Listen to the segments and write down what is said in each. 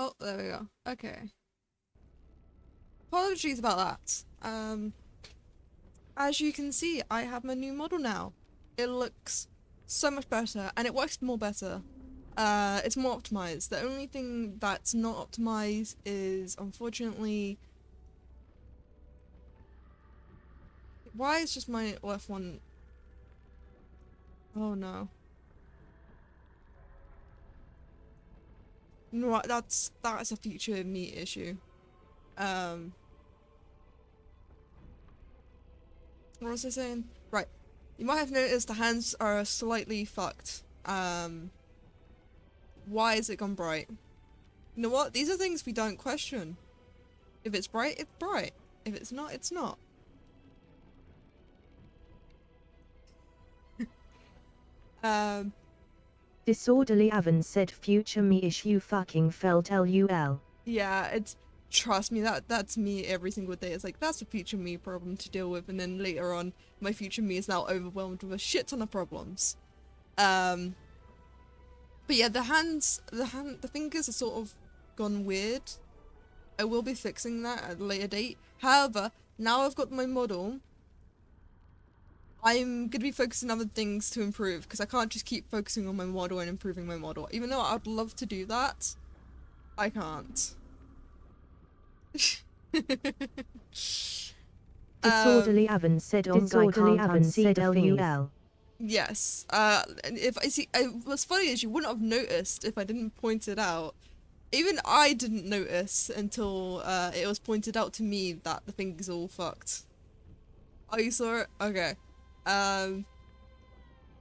Oh, there we go. Okay. Apologies about that. As you can see, I have my new model now. It looks so much better, and it works more better. It's more optimized. The only thing that's not optimized is, unfortunately, why is just my left one? Oh no. No, that's a future me issue. Um, what was I saying? Right. You might have noticed the hands are slightly fucked. Why is it gone bright? You know what? These are things we don't question. If it's bright, it's bright. If it's not, it's not. Um, Disorderly Avon said future me issue fucking felt LUL. yeah, it's, trust me, that's me every single day. It's like, that's a future me problem to deal with, and then later on, my future me is now overwhelmed with a shit ton of problems. But yeah, the fingers are sort of gone weird. I will be fixing that at a later date. However, now I've got my model, I'm gonna be focusing on other things to improve, because I can't just keep focusing on my model and improving my model. Even though I'd love to do that, I can't. Disorderly Avon said on guy can't unsee the LUL. Yes. And if I see, what's funny is you wouldn't have noticed if I didn't point it out. Even I didn't notice until it was pointed out to me that the thing's all fucked. Oh, you saw it? Okay. Um,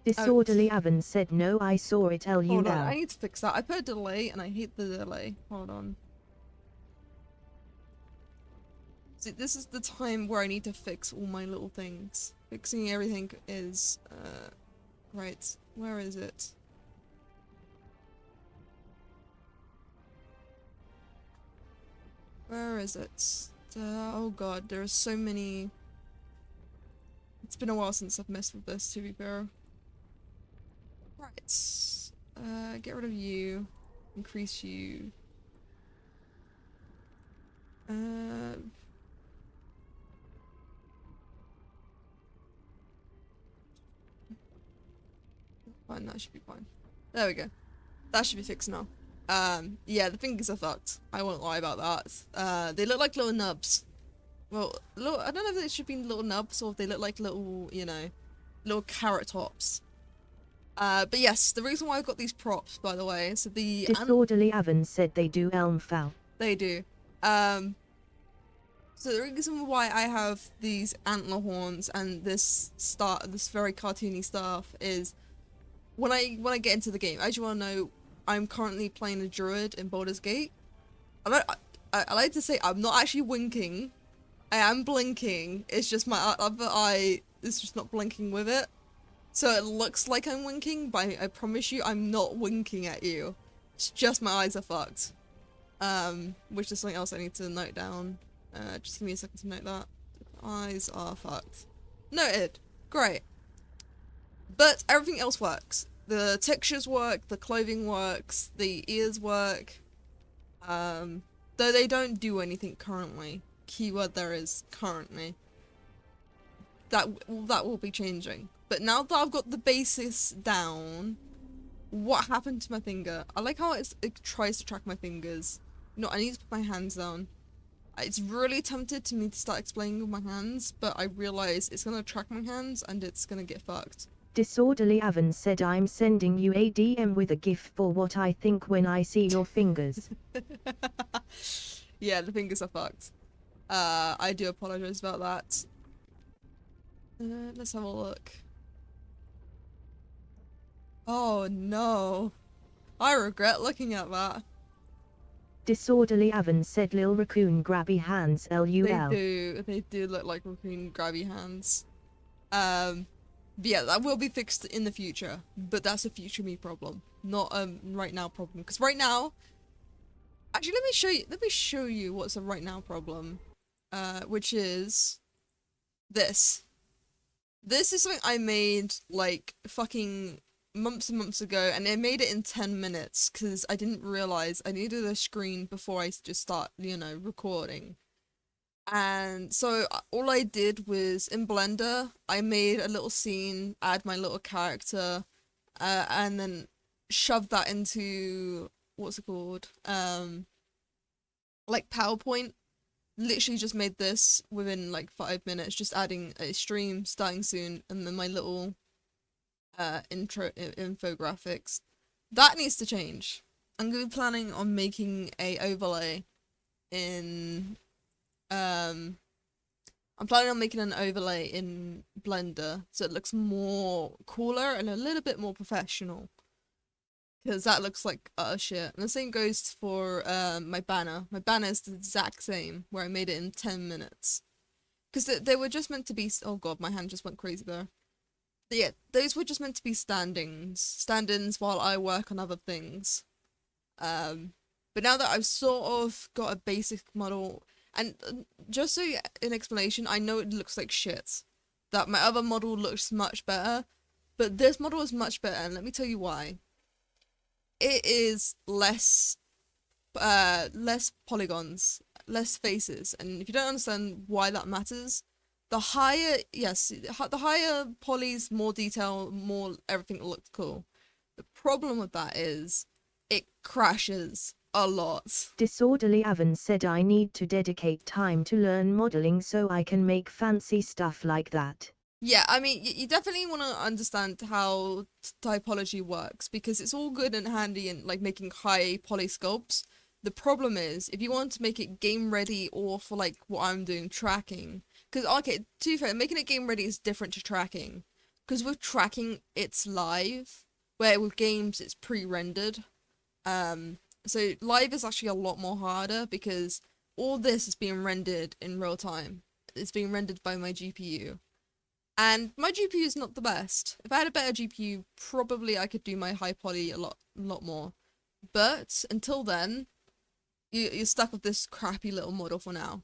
Disorderly Avon said no, I saw it hold on, I LUL. need to fix that. I put a delay and I hate the delay. Hold on. See, this is the time where I need to fix all my little things. Fixing everything is, right. Where is it? Where is it? Oh god, there are so many. It's been a while since I've messed with this, to be fair. Right. Get rid of you. Increase you. Fine, that should be fine. There we go. That should be fixed now. Yeah, the fingers are fucked. I won't lie about that. They look like little nubs. Well, little, I don't know if they should be little nubs or if they look like little, you know, little carrot tops. But yes, the reason why I've got these props, by the way, so the Disorderly Avon said they do elm foul. they do. So the reason why I have these antler horns and this very cartoony stuff is when I get into the game. As you all know, I'm currently playing a druid in Baldur's Gate. I like to say I'm not actually winking. I am blinking. It's just my other eye is just not blinking with it. So it looks like I'm winking, but I promise you I'm not winking at you. It's just my eyes are fucked. Which is something else I need to note down. Just give me a second to note that. Eyes are fucked. Noted. Great. But everything else works. The textures work, the clothing works, the ears work. Though they don't do anything currently. Keyword there is currently. That will be changing. But now that I've got the basis down, what happened to my finger? I like how it tries to track my fingers. No, I need to put my hands down. It's really tempted to me to start explaining with my hands, but I realize it's gonna track my hands and it's gonna get fucked. Disorderly Avon said I'm sending you a DM with a GIF for what I think when I see your fingers. Yeah, the fingers are fucked. I do apologize about that. Let's have a look. Oh no. I regret looking at that. Disorderly Avon said Lil Raccoon grabby hands LUL. They do look like raccoon grabby hands. But yeah, that will be fixed in the future, but that's a future me problem, not right now problem. Because right now, actually, let me show you what's a right now problem, which is this. This is something I made like fucking months and months ago, and it made it in 10 minutes because I didn't realize I needed a screen before I just start, recording. And so all I did was in Blender, I made a little scene, add my little character, and then shove that into what's it called? Like PowerPoint. Literally just made this within like 5 minutes, just adding a stream starting soon, and then my little intro infographics. That needs to change. I'm gonna be planning on making a overlay in I'm planning on making an overlay in Blender so it looks more cooler and a little bit more professional. Because that looks like utter shit. And the same goes for my banner. My banner is the exact same, where I made it in 10 minutes. Because they were just meant to be... Oh god, my hand just went crazy there. But yeah, those were just meant to be stand-ins while I work on other things. But now that I've sort of got a basic model... And just so an explanation, I know it looks like shit. That my other model looks much better. But this model is much better, and let me tell you why. It is less polygons, less faces, and if you don't understand why that matters, the higher polys, more detail, more everything looks cool. The problem with that is it crashes a lot. Disorderly Avan said I need to dedicate time to learn modeling so I can make fancy stuff like that. Yeah, I mean, you definitely want to understand how typology works, because it's all good and handy in like making high poly sculpts. The problem is, if you want to make it game ready, or for like what I'm doing, tracking. Because, okay, to be fair, making it game ready is different to tracking. Because with tracking, it's live, where with games, it's pre-rendered. So live is actually a lot more harder, because all this is being rendered in real time. It's being rendered by my GPU. And my GPU is not the best. If I had a better GPU, probably I could do my high poly a lot more. But until then, you're stuck with this crappy little model for now.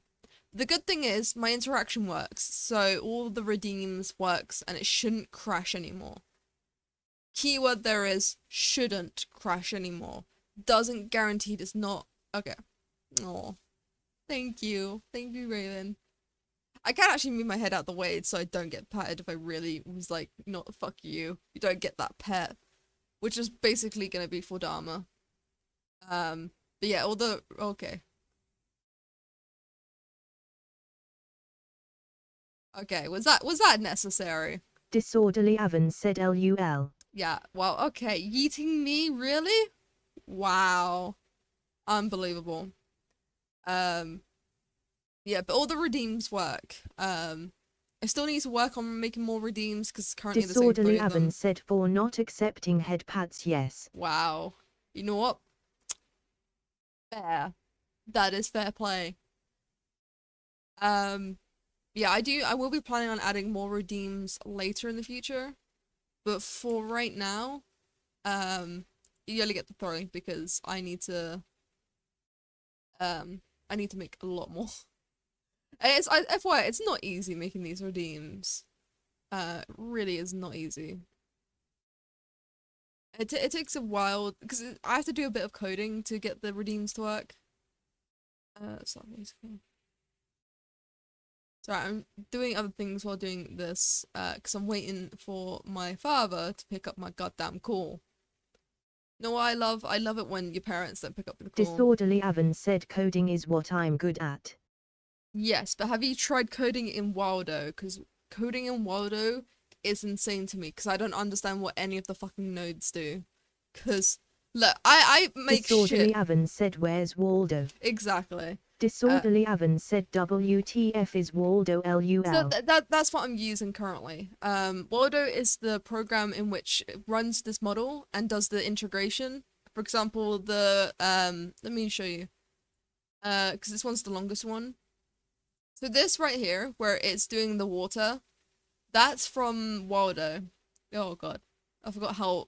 The good thing is my interaction works, so all the redeems works, and it shouldn't crash anymore. Keyword there is shouldn't crash anymore. Doesn't guarantee it's not. Okay. Oh, thank you, Raven. I can't actually move my head out the way so I don't get patted if I really was like, not fuck you. You don't get that pet. Which is basically gonna be for Dharma. But yeah, okay. Okay, was that necessary? Disorderly Avan said LUL. Yeah, well, okay. Yeeting me, really? Wow. Unbelievable. Yeah, but all the redeems work. I still need to work on making more redeems because currently there's only 3 Disorderly of them. Avan said for not accepting head pats, yes. Wow. You know what? Fair. That is fair play. Yeah, I will be planning on adding more redeems later in the future. But for right now, you only get the throwing because I need to make a lot more. FYI, it's not easy making these redeems. Really is not easy. It takes a while because I have to do a bit of coding to get the redeems to work. Sorry, I'm doing other things while doing this, because I'm waiting for my father to pick up my goddamn call. No, I love it when your parents don't pick up the call. Disorderly Avan said coding is what I'm good at. Yes, but have you tried coding in Waldo? Because coding in Waldo is insane to me, because I don't understand what any of the fucking nodes do. Because, look, I make Disorderly shit. Avan said where's Waldo? Exactly. Disorderly Avan said WTF is Waldo LUL. So that's what I'm using currently. Baldur is the program in which it runs this model and does the integration. For example, let me show you. Because this one's the longest one. So this right here, where it's doing the water, that's from Waldo. Oh god, I forgot how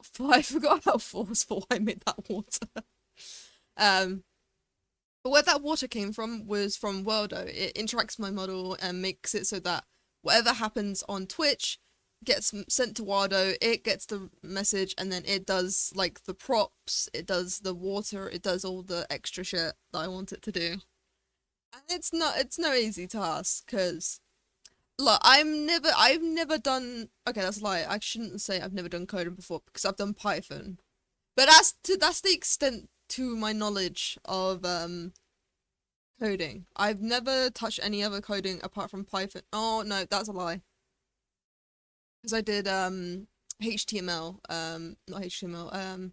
forceful I made that water. But where that water came from was from Worldo. It interacts with my model and makes it so that whatever happens on Twitch, gets sent to Wado, it gets the message, and then it does like the props, it does the water, it does all the extra shit that I want it to do. And it's no easy task, because look, I've never done, okay, that's a lie, I shouldn't say I've never done coding before, because I've done Python. But that's the extent to my knowledge of coding. I've never touched any other coding apart from Python. Oh no, that's a lie. Because I did HTML, not HTML,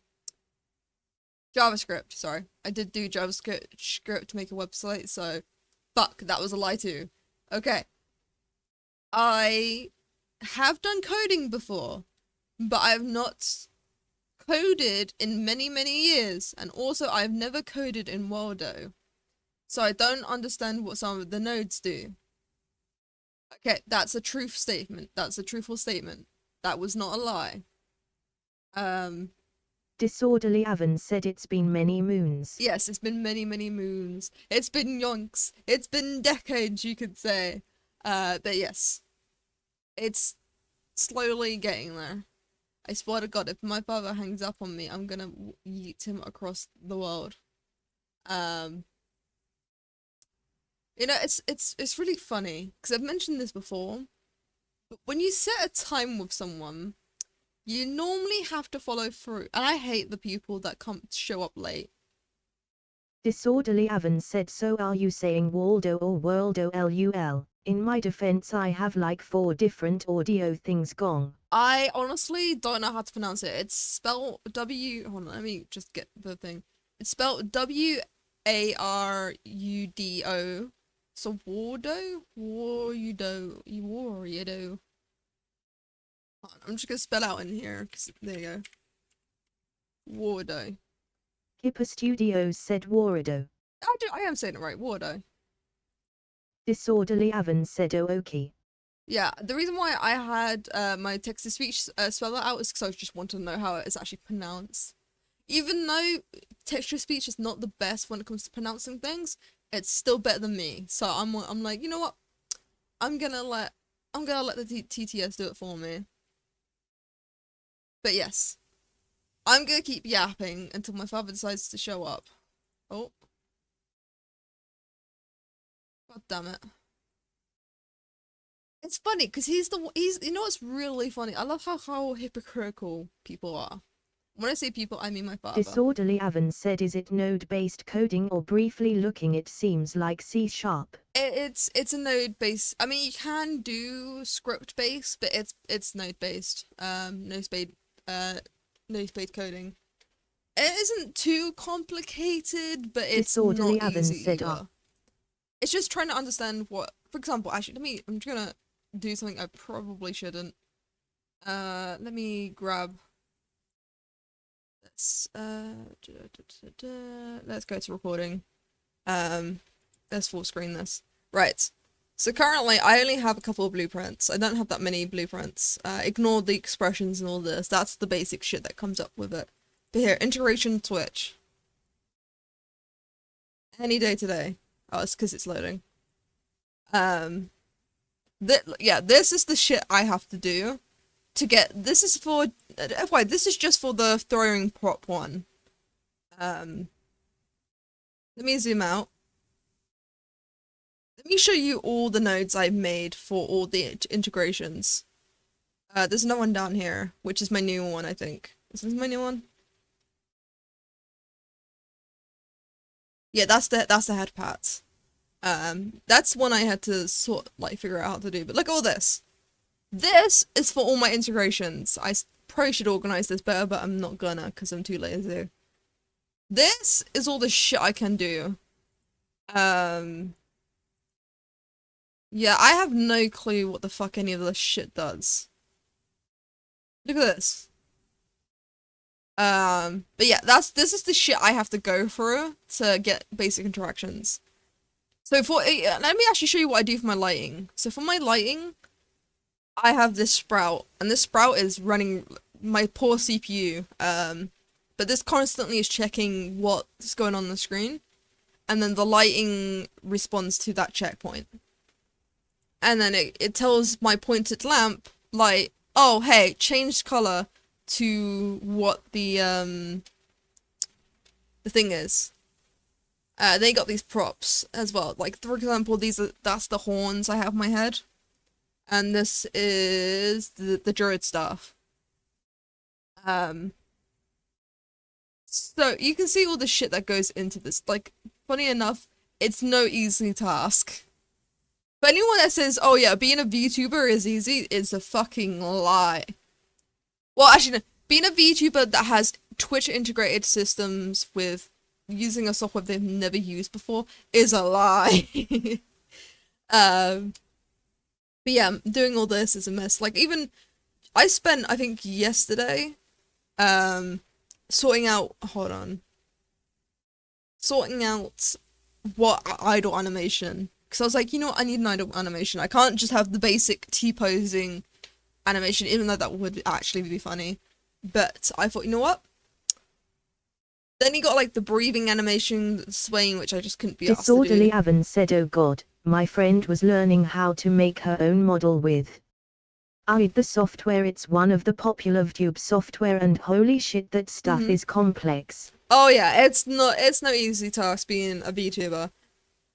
JavaScript, sorry. I did do JavaScript to make a website, so fuck, that was a lie too. Okay. I have done coding before, but I've not coded in many, many years, and also I've never coded in Waldo. So I don't understand what some of the nodes do. Okay, that's a truth statement. That's a truthful statement. That was not a lie. Disorderly Avon said it's been many moons. Yes, it's been many, many moons. It's been yonks. It's been decades, you could say. But yes. It's slowly getting there. I swear to God, if my father hangs up on me, I'm gonna yeet him across the world. You know, it's really funny, because I've mentioned this before, but when you set a time with someone, you normally have to follow through, and I hate the people that show up late. Disorderly Avon said, so are you saying Waldo or Worldo LUL? In my defense, I have like 4 different audio things gone. I honestly don't know how to pronounce it. It's spelled hold on, let me just get the thing. It's spelled WARUDO. So Wardo? Wardo. I'm just gonna spell out in here, because there you go. Wardo. Kipper Studios said Wardo. I am saying it right, Wardo. Disorderly Avon said Ooki. Yeah, the reason why I had my text-to-speech spell that out is because I just wanted to know how it's actually pronounced. Even though text-to-speech is not the best when it comes to pronouncing things, it's still better than me. So I'm like, you know what? I'm gonna let the TTS do it for me. But yes, I'm gonna keep yapping until my father decides to show up. Oh. God damn it. It's funny because he's you know what's really funny? I love how hypocritical people are. When I say people, I mean my father. Disorderly Avon said, is it node-based coding, or briefly looking it seems like C#? It's a node-based. I mean, you can do script-based, but it's node-based. Node-based coding. It isn't too complicated, but it's Disorderly not Avon easy said, either. It's just trying to understand what, for example, actually, I'm just gonna do something I probably shouldn't. Let me grab this. Let's go to recording. Let's full screen this. Right. So currently, I only have a couple of blueprints. I don't have that many blueprints. Ignore the expressions and all this. That's the basic shit that comes up with it. But here, integration switch. Any day today. Oh, it's because it's loading. Yeah, this is the shit I have to do to get. This is for. FYI, this is just for the throwing prop one. Let me zoom out. Let me show you all the nodes I've made for all the integrations. There's no one down here, which is my new one, I think. Is this my new one? Yeah, that's the head pats. That's one I had to figure out how to do. But look at all this. This is for all my integrations. I probably should organize this better, but I'm not gonna because I'm too lazy. This is all the shit I can do. Yeah, I have no clue what the fuck any of this shit does. Look at this. But yeah, this is the shit I have to go through to get basic interactions. So let me actually show you what I do for my lighting. So for my lighting, I have this sprout, and this sprout is running my poor CPU. But this constantly is checking what's going on the screen, and then the lighting responds to that checkpoint. And then it tells my pointed lamp light oh hey, changed color to what the thing is. They got these props as well. Like for example, that's the horns I have in my head, and this is the druid staff. Um, so you can see all the shit that goes into this. Like, funny enough, it's no easy task. But anyone that says, "Oh yeah, being a VTuber is easy," is a fucking lie. Well, actually, no. Being a VTuber that has Twitch integrated systems with using a software they've never used before is a lie. um, but yeah, doing all this is a mess. Like even I spent, I think yesterday, um, sorting out. Hold on, sorting out what idle animation. Because I was like, you know what, I need an idle animation. I can't just have the basic T-posing animation, even though that would actually be funny. But I thought, you know what? Then you got like the breathing animation, the swaying, which I just couldn't be asked to Disorderly do. Avon said, oh god, my friend was learning how to make her own model with the software. It's one of the popular VTube software, and holy shit, that stuff is complex. Oh yeah, it's no easy task being a VTuber.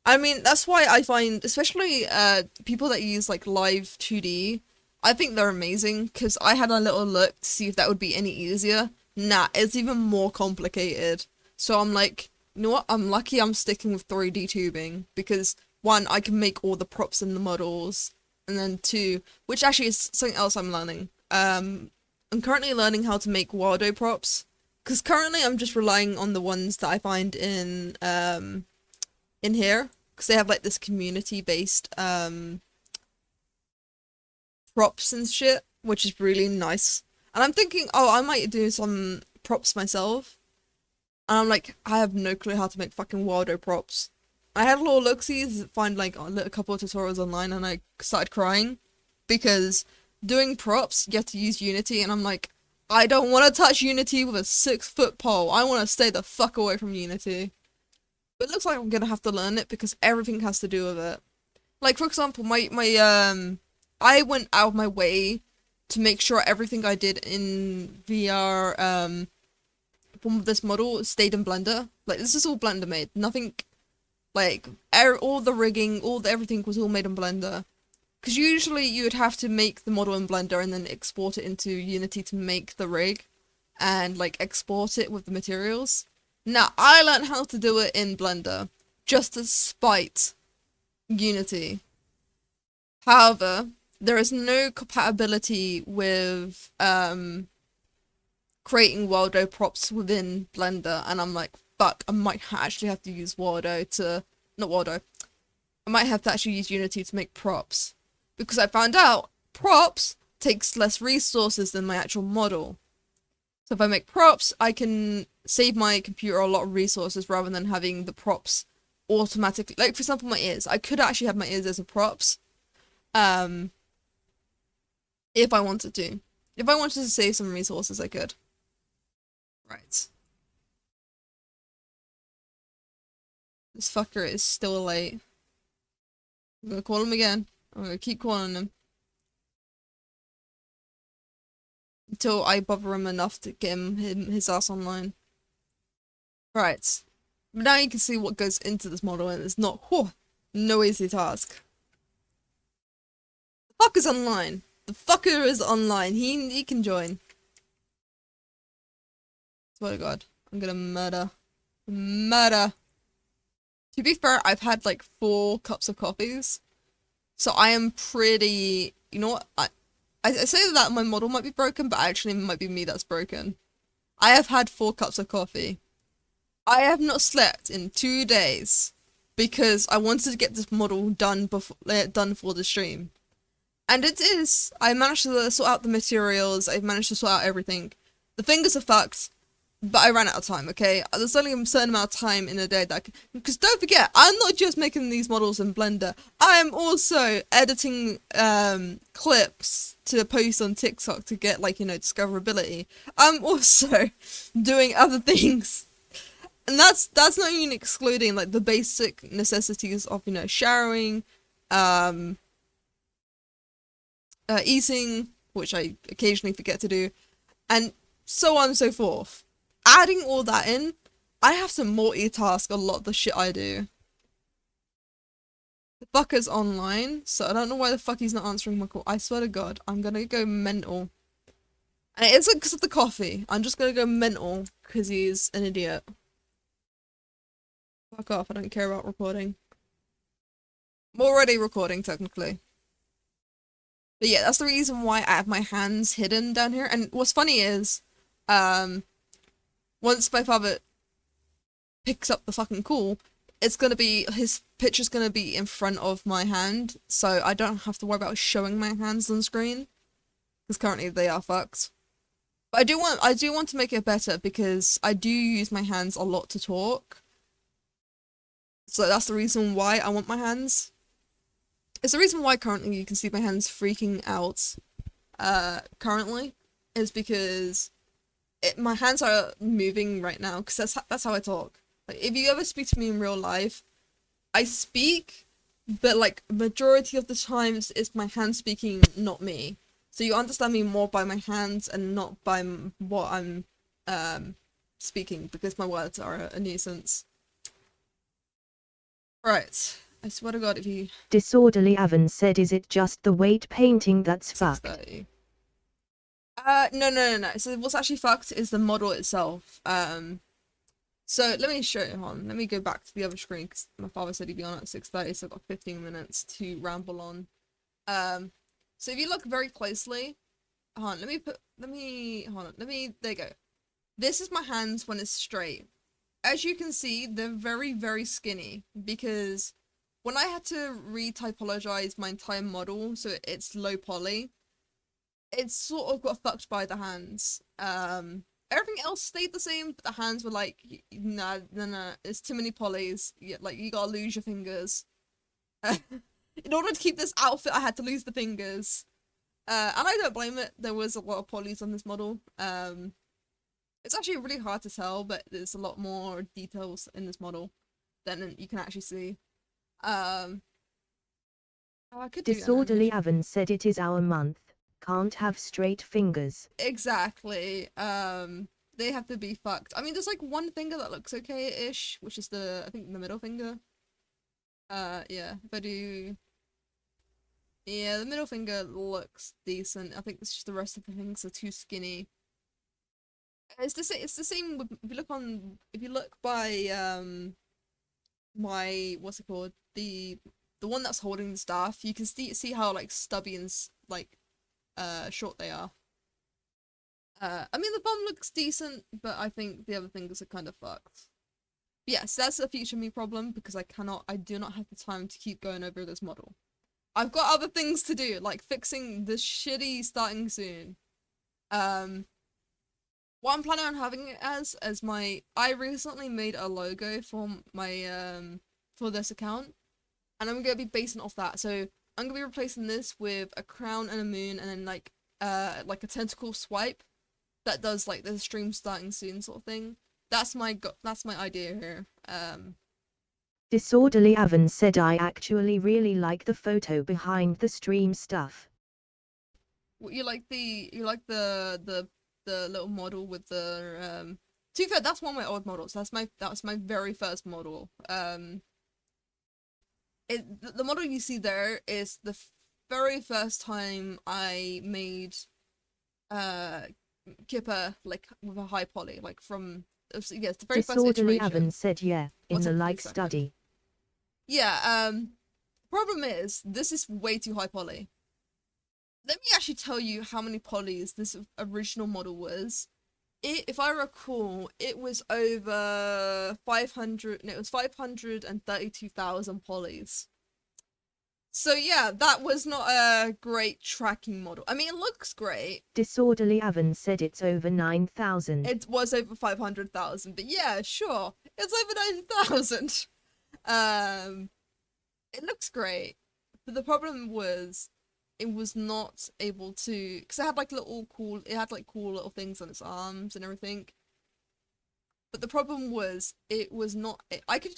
I mean, that's why I find, especially people that use like live 2D, I think they're amazing, because I had a little look to see if that would be any easier. Nah, it's even more complicated. So I'm like, you know what? I'm lucky I'm sticking with 3D tubing, because one, I can make all the props and the models, and then two, which actually is something else I'm learning. I'm currently learning how to make Waldo props, because currently I'm just relying on the ones that I find in here, because they have like this community based props and shit, which is really nice. And I'm thinking, oh, I might do some props myself. And I'm like, I have no clue how to make fucking Waldo props. I had a little look-sees, find like a couple of tutorials online, and I started crying because doing props, you have to use Unity, and I'm like, I don't want to touch Unity with a 6-foot pole. I want to stay the fuck away from Unity. But it looks like I'm gonna have to learn it because everything has to do with it. Like for example, I went out of my way to make sure everything I did in VR from this model stayed in Blender. Like this is all Blender made. Nothing like all the rigging, everything was all made in Blender. Because usually you would have to make the model in Blender and then export it into Unity to make the rig, and like export it with the materials. Now I learned how to do it in Blender, just to spite Unity. However, there is no compatibility with creating Waldo props within Blender, and I'm like, fuck, I might actually have to use not Waldo, I might have to actually use Unity to make props, because I found out props takes less resources than my actual model. So if I make props, I can save my computer a lot of resources rather than having the props automatically. Like for example, my ears. I could actually have my ears as a props, if I wanted to. If I wanted to save some resources, I could. Right. This fucker is still late. I'm gonna call him again. I'm gonna keep calling him until I bother him enough to get his ass online. Right. But now you can see what goes into this model, and it's not, no easy task. The fucker's online. The fucker is online. He can join. Swear to God, I'm gonna murder. To be fair, I've had like 4 cups of coffees, so I am pretty. You know what? I say that my model might be broken, but actually it might be me that's broken. I have had 4 cups of coffee. I have not slept in 2 days because I wanted to get this model done for the stream. And it is. I managed to sort out the materials. I've managed to sort out everything. The fingers are fucked, but I ran out of time, okay? There's only a certain amount of time in a day that because don't forget, I'm not just making these models in Blender. I am also editing clips to post on TikTok to get, like, you know, discoverability. I'm also doing other things. And that's not even excluding, like, the basic necessities of, you know, showering, eating, which I occasionally forget to do, and so on and so forth. Adding all that in, I have to multitask a lot of the shit I do. The fucker's online, so I don't know why the fuck he's not answering my call. I swear to God, I'm gonna go mental. And it isn't because of the coffee. I'm just gonna go mental because he's an idiot. Fuck off, I don't care about recording. I'm already recording, technically. But yeah, that's the reason why I have my hands hidden down here. And what's funny is, once my father picks up the fucking call, it's gonna be, his picture's gonna be in front of my hand, so I don't have to worry about showing my hands on screen. Because currently they are fucked. But I do want to make it better because I do use my hands a lot to talk. So that's the reason why I want my hands. It's the reason why currently you can see my hands freaking out. Currently, is because my hands are moving right now because that's how I talk. Like if you ever speak to me in real life, I speak, but like majority of the times it's my hands speaking, not me. So you understand me more by my hands and not by what I'm speaking, because my words are a nuisance. Right. I swear to God, if you... Disorderly Avon said, is it just the weight painting that's fucked? 6:30. No. So what's actually fucked is the model itself. So let me show you on. Let me go back to the other screen because my father said he'd be on at 6:30, so I've got 15 minutes to ramble on. So if you look very closely, hold on, there you go. This is my hands when it's straight. As you can see, they're very, very skinny because when I had to re-typologize my entire model so it's low poly, it sort of got fucked by the hands. Everything else stayed the same, but the hands were like, nah, it's too many polys. Yeah, like, you gotta lose your fingers. In order to keep this outfit, I had to lose the fingers. And I don't blame it. There was a lot of polys on this model. It's actually really hard to tell, but there's a lot more details in this model than you can actually see. I could do Disorderly Avon said, it is our month. Can't have straight fingers. Exactly. They have to be fucked. I mean, there's like one finger that looks okay-ish, which is I think the middle finger. Yeah, if I do... Yeah, the middle finger looks decent. I think it's just the rest of the things are too skinny. It's the same with, if you look by, my, what's it called? The one that's holding the staff, you can see how, like, stubby and, like, short they are. I mean, the bum looks decent, but I think the other things are kind of fucked. But yes, that's a future me problem because I do not have the time to keep going over this model. I've got other things to do, like fixing this shitty starting soon. What I'm planning on having it as I recently made a logo for my, for this account, and I'm gonna be basing off that. So I'm gonna be replacing this with a crown and a moon, and then like a tentacle swipe that does like the stream starting soon sort of thing. That's my idea here. Disorderly Avon said, I actually really like the photo behind the stream stuff. You like the little model with the to be fair, that's one of my old models. That was my very first model. The model you see there is the very first time I made Kipper like with a high poly, like from yes, the very first Disorderly iteration. Avon said, yeah, in the like study. Yeah, problem is this is way too high poly. Let me actually tell you how many polys this original model was. If I recall, it was over 500, no, it was 532,000 polys. So yeah, that was not a great tracking model. I mean, it looks great. Disorderly Avon said it's over 9,000. It was over 500,000, but yeah, sure. It's over 90,000. It looks great. But the problem was it was not able to, because it had like cool little things on its arms and everything. But the problem was it was not. I could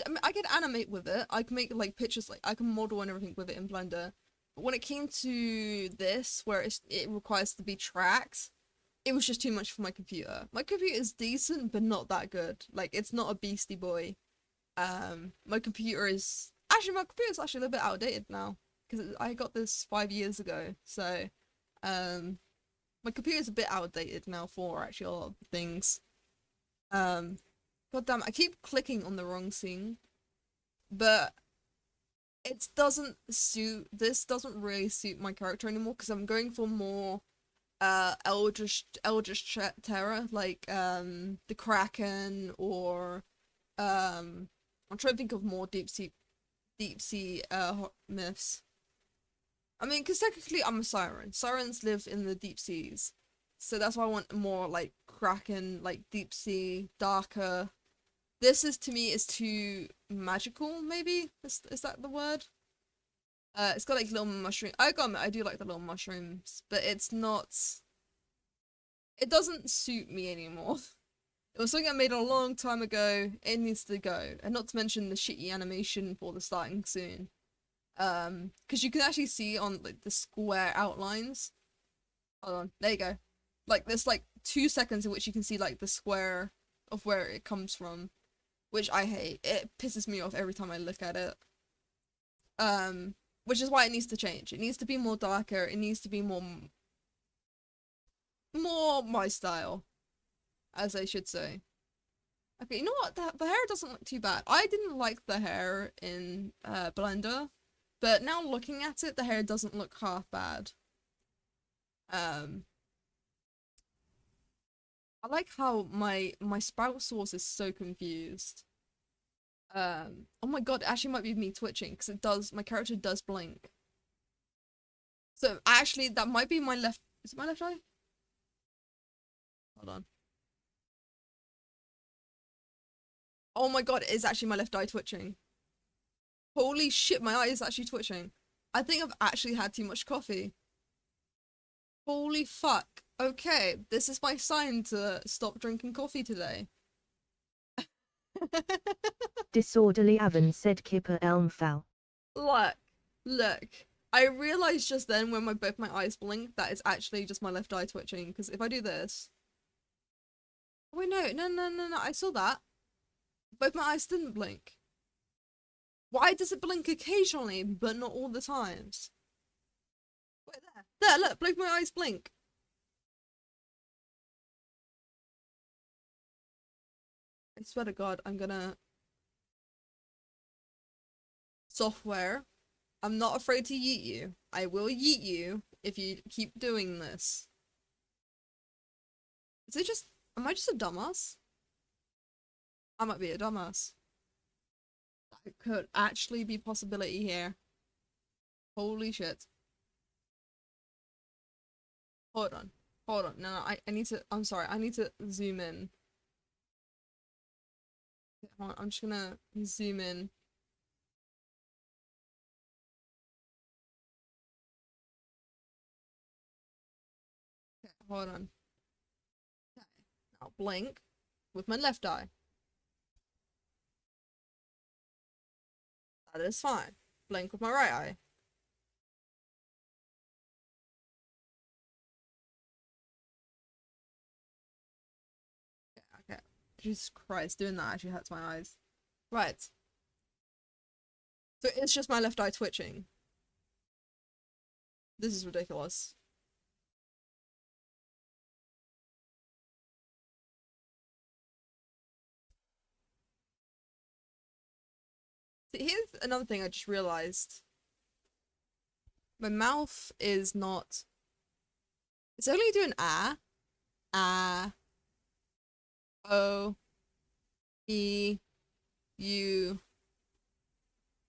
animate with it. I can make like pictures, like I can model and everything with it in Blender. when it came to this, where it requires to be tracked, it was just too much for my computer. My computer is decent, but not that good. Like, it's not a beastie boy. My computer is actually my computer's actually a little bit outdated now because I got this 5 years ago. So, um, my computer's a bit outdated now for actually a lot of things. Um, God damn, I keep clicking on the wrong scene, but it doesn't suit. This doesn't really suit my character anymore because I'm going for more eldritch terror like the Kraken or I'm trying to think of more deep sea myths. I mean, because technically I'm a siren. Sirens live in the deep seas, so that's why I want more like Kraken, like deep sea, darker. This is to me is too magical. Maybe is that the word? It's got like little mushroom. I got I do like the little mushrooms, but it's not. It doesn't suit me anymore. It was something I made a long time ago. It needs to go, and not to mention the shitty animation for the starting soon. Because you can actually see on like the square outlines. Hold on, there you go. Like there's like 2 seconds in which you can see like the square of where it comes from, which I hate. It pisses me off every time I look at it. Which is why it needs to change. It needs to be more darker. It needs to be more my style, as I should say. Okay, you know what? The hair doesn't look too bad. I didn't like the hair in Blender, but now looking at it, the hair doesn't look half bad. Um, I like how my spout source is so confused. Oh my god, it actually might be me twitching because it does. My character does blink. So actually, that might be my left. Is it my left eye? Hold on. Oh my god, it is actually my left eye twitching. Holy shit, my eye is actually twitching. I think I've actually had too much coffee. Holy fuck. Okay, this is my sign to stop drinking coffee today. Disorderly Avon said Kipper Elmfowl. Look, look. I realized just then when both my eyes blink that it's actually just my left eye twitching. Because if I do this, wait, no, I saw that. Both my eyes didn't blink. Why does it blink occasionally, but not all the times? Wait, there, look, both my eyes blink. I swear to God, I'm gonna software. I'm not afraid to yeet you. I will yeet you if you keep doing this. Is it just, am I just a dumbass? I might be a dumbass. That could actually be a possibility here. Holy shit. Hold on. Hold on. No, I need to, I'm sorry. I need to zoom in. Hold on, I'm just gonna zoom in. Okay, hold on. Okay. Now blink with my left eye. That is fine. Blink with my right eye. Okay, okay. Jesus Christ, doing that actually hurts my eyes. Right. So it's just my left eye twitching. This is ridiculous. See, here's another thing I just realized. My mouth is not. It's only doing ah, o, e, u.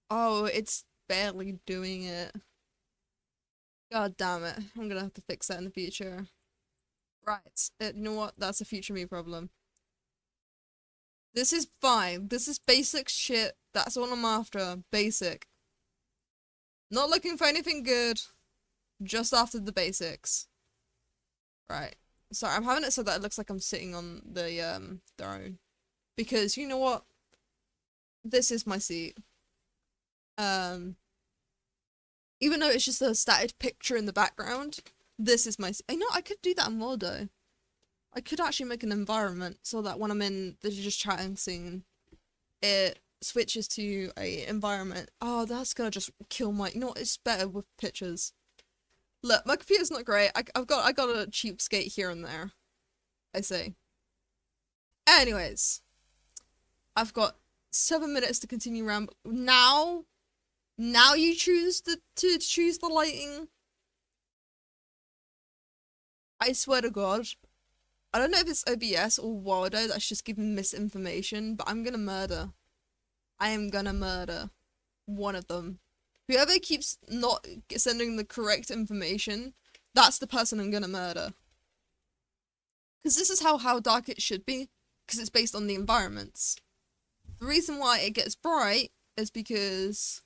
Oh, it's barely doing it. God damn it. I'm gonna have to fix that in the future. Right. You know what? That's a future me problem. This is fine. This is basic shit. That's all I'm after. Basic. Not looking for anything good. Just after the basics. Right. Sorry, I'm having it so that it looks like I'm sitting on the throne. Because you know what? This is my seat. Um Even though it's just a static picture in the background, this is my. I know I could do that in Waldo. I could actually make an environment so that when I'm in the just chatting scene, it switches to a environment. Oh, that's gonna just kill my. You know what? It's better with pictures. Look, my computer's not great. I got a cheapskate here and there. I say. Anyways, I've got 7 minutes to continue ramble. Now you choose to choose the lighting. I swear to God, I don't know if it's OBS or Waldo that's just giving misinformation, but I'm gonna murder. I am gonna murder one of them. Whoever keeps not sending the correct information, that's the person I'm gonna murder. Because this is how dark it should be, because it's based on the environments. The reason why it gets bright is because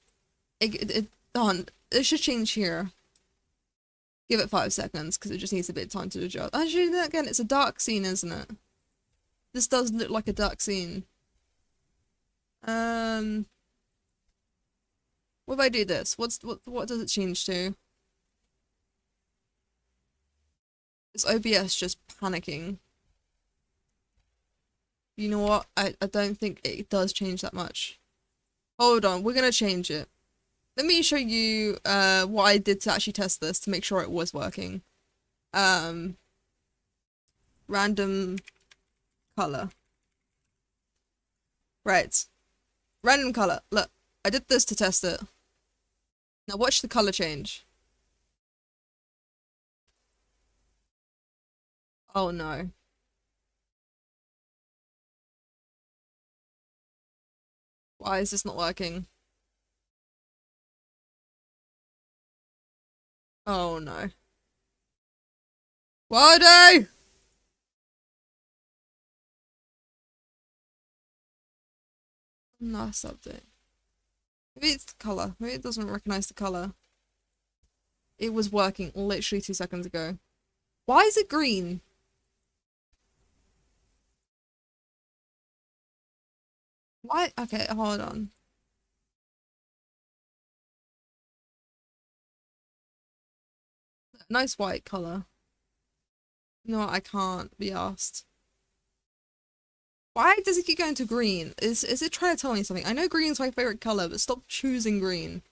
it should change here. Give it 5 seconds, because it just needs a bit of time to adjust. Actually, again, it's a dark scene, isn't it? This does look like a dark scene. What if I do this? What does it change to? Is OBS just panicking? You know what? I don't think it does change that much. Hold on, we're gonna change it. Let me show you what I did to actually test this to make sure it was working. Random color. Right. Random color. Look, I did this to test it. Now watch the color change. Oh no. Why is this not working? Oh no. Waldo! Nice update. Maybe it's the color. Maybe it doesn't recognize the color. It was working literally 2 seconds ago. Why is it green? Why? Okay, hold on. Nice white color. You know what? I can't be asked. Why does it keep going to green? Is it trying to tell me something? I know green's my favorite color, but stop choosing green.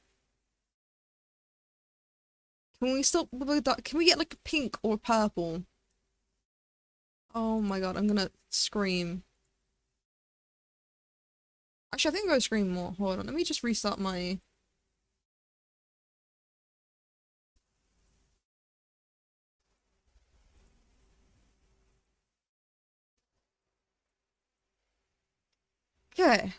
Can we stop with that? Can we get like a pink or purple? Oh my god, I'm gonna scream. Actually, I think I'm gonna scream more. Hold on, let me just restart my... Okay.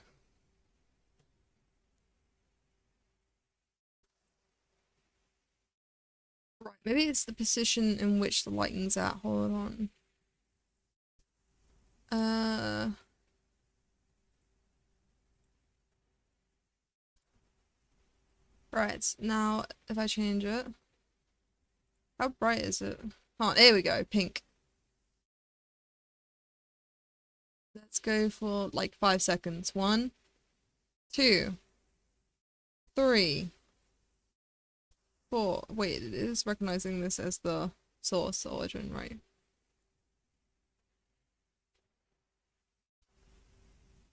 Right, maybe it's the position in which the lighting's at. Hold on. Uh... Right, now if I change it... How bright is it? Oh, there we go, pink. Let's go for like 5 seconds. 1, 2, 3, 4. Wait, it is recognizing this as the source origin, right?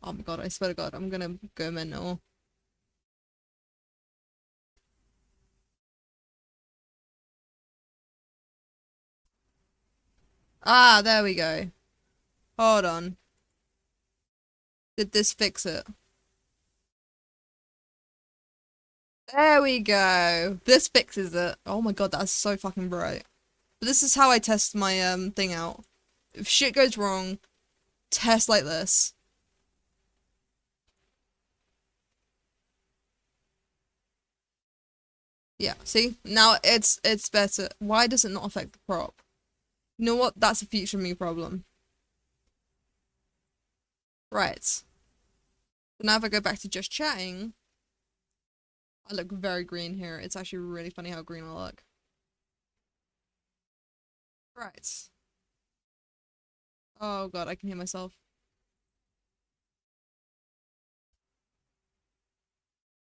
Oh my god, I swear to god, I'm gonna go mental. Ah, there we go. Hold on. Did this fix it? There we go. This fixes it. Oh my god, that's so fucking bright. But this is how I test my thing out. If shit goes wrong, test like this. Yeah, see? Now it's better. Why does it not affect the prop? You know what? That's a future me problem. Right. So now if I go back to just chatting, I look very green here. It's actually really funny how green I look. Right. Oh god, I can hear myself.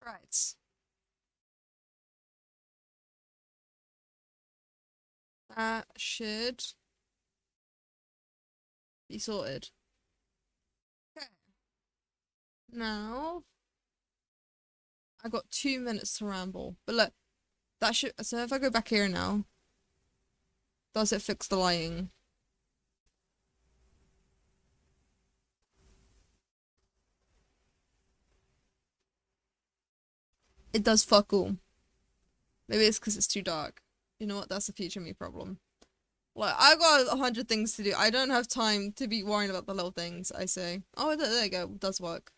Right. Should be sorted. Okay. Now, I got 2 minutes to ramble. But look, that should. So if I go back here now, does it fix the lighting? It does fuck all. Maybe it's because it's too dark. You know what? That's a future me problem. Like, I've got 100 things to do. I don't have time to be worrying about the little things, I say. Oh, there you go. It does work.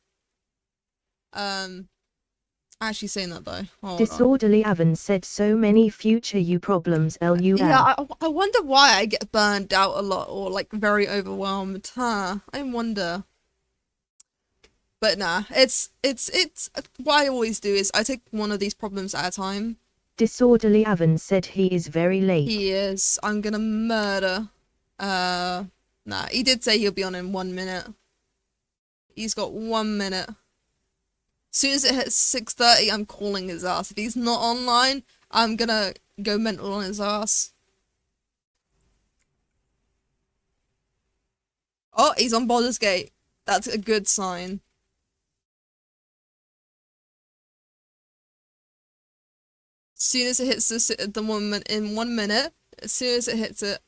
Actually saying that though. Hold on. Disorderly Avon said so many future you problems LUL. Yeah, I wonder why I get burned out a lot or like very overwhelmed. Huh. I wonder. But nah, it's what I always do is I take one of these problems at a time. Disorderly Avon said he is very late. He is. I'm gonna murder. Nah, he did say he'll be on in 1 minute. He's got 1 minute. As soon as it hits 6:30, I'm calling his ass. If he's not online, I'm gonna go mental on his ass. Oh, he's on Baldur's Gate. That's a good sign. As soon as it hits the 1 minute, in 1 minute, as soon as it hits it,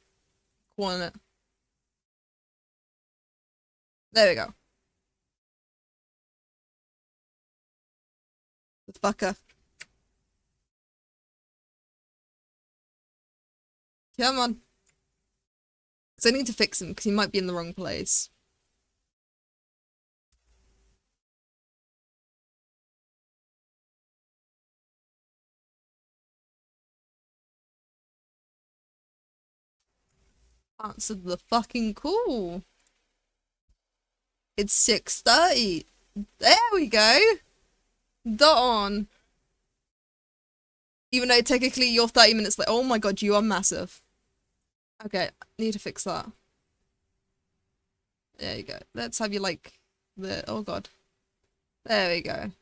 calling it. There we go. The fucker. Come on. Because I need to fix him, because he might be in the wrong place. Answered the fucking call. It's 6:30. There we go. Dot on. Even though technically you're 30 minutes late. Oh my god, you are massive. Okay, need to fix that. There you go. Let's have you like the. Oh god. There we go.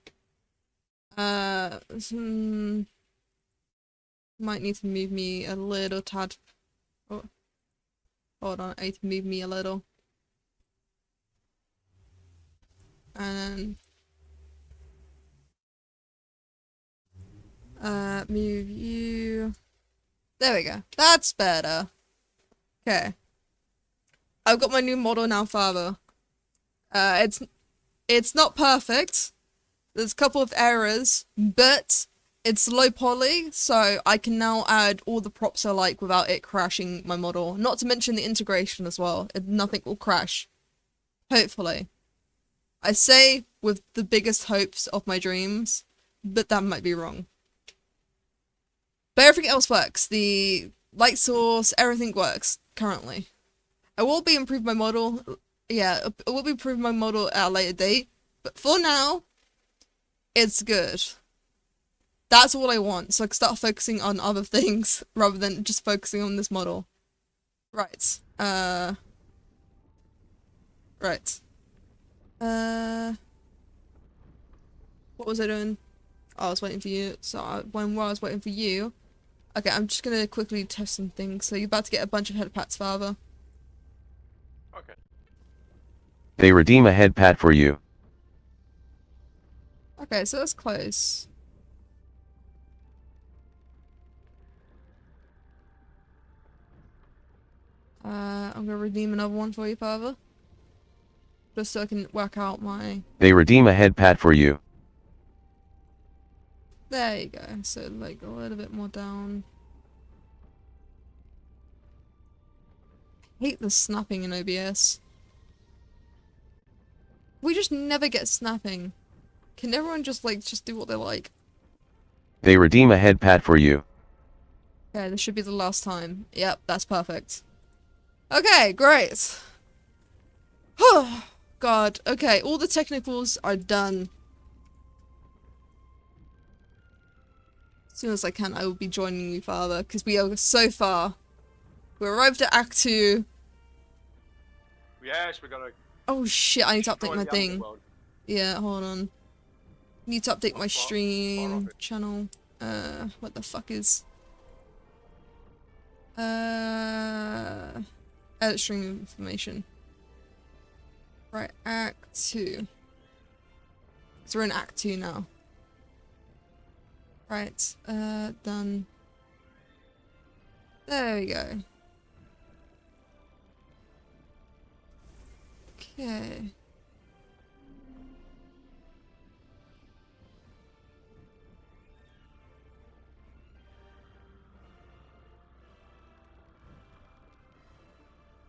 Might need to move me a little tad. Oh, hold on, I need to move me a little. And move you. There we go. That's better. Okay. I've got my new model now, father. It's not perfect. There's a couple of errors, but it's low poly, so I can now add all the props I like without it crashing my model. Not to mention the integration as well. Nothing will crash. Hopefully. I say with the biggest hopes of my dreams, but that might be wrong. But everything else works. The light source, everything works currently. I will be improving my model. Yeah, I will be improving my model at a later date. But for now, it's good. That's all I want, so I can start focusing on other things rather than just focusing on this model. Right. Right. What was I doing? Oh, I was waiting for you. So while I was waiting for you, okay, I'm just gonna quickly test some things. So you're about to get a bunch of head pats, father. Okay. They redeem a head pat for you. Okay, so that's close. I'm gonna redeem another one for you, father. Just so I can work out my... They redeem a head pat for you. There you go. So, like, a little bit more down. I hate the snapping in OBS. We just never get snapping. Can everyone just, like, just do what they like? They redeem a head pat for you. Okay, this should be the last time. Yep, that's perfect. Okay, great. Oh, God. Okay, all the technicals are done. As soon as I can, I will be joining you, father, because we are so far. We arrived at Act 2. Yes, we're gonna. Oh shit, I need to update my destroy the thing. underworld. Yeah, hold on. Need to update my What? stream What of it? channel. What the fuck is... Edit stream information. Right, Act 2. So we're in Act 2 now. Right, done. There we go. Okay.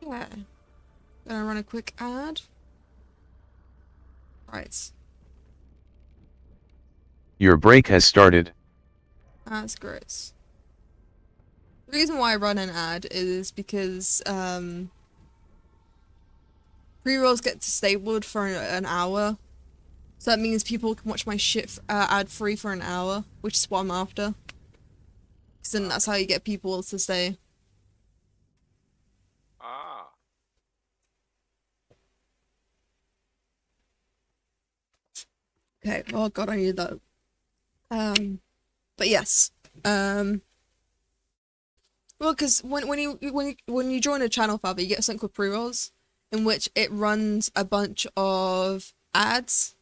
Yeah. Gonna run a quick ad. Right. Your break has started. That's great. The reason why I run an ad is because pre-rolls get disabled for an hour. So that means people can watch my shit ad-free for an hour, which is what I'm after. Because then that's how you get people to stay. Ah. Okay, oh god, I need that. But yes. Well, because when you join a channel, Faber, you get something called pre-rolls, in which it runs a bunch of ads,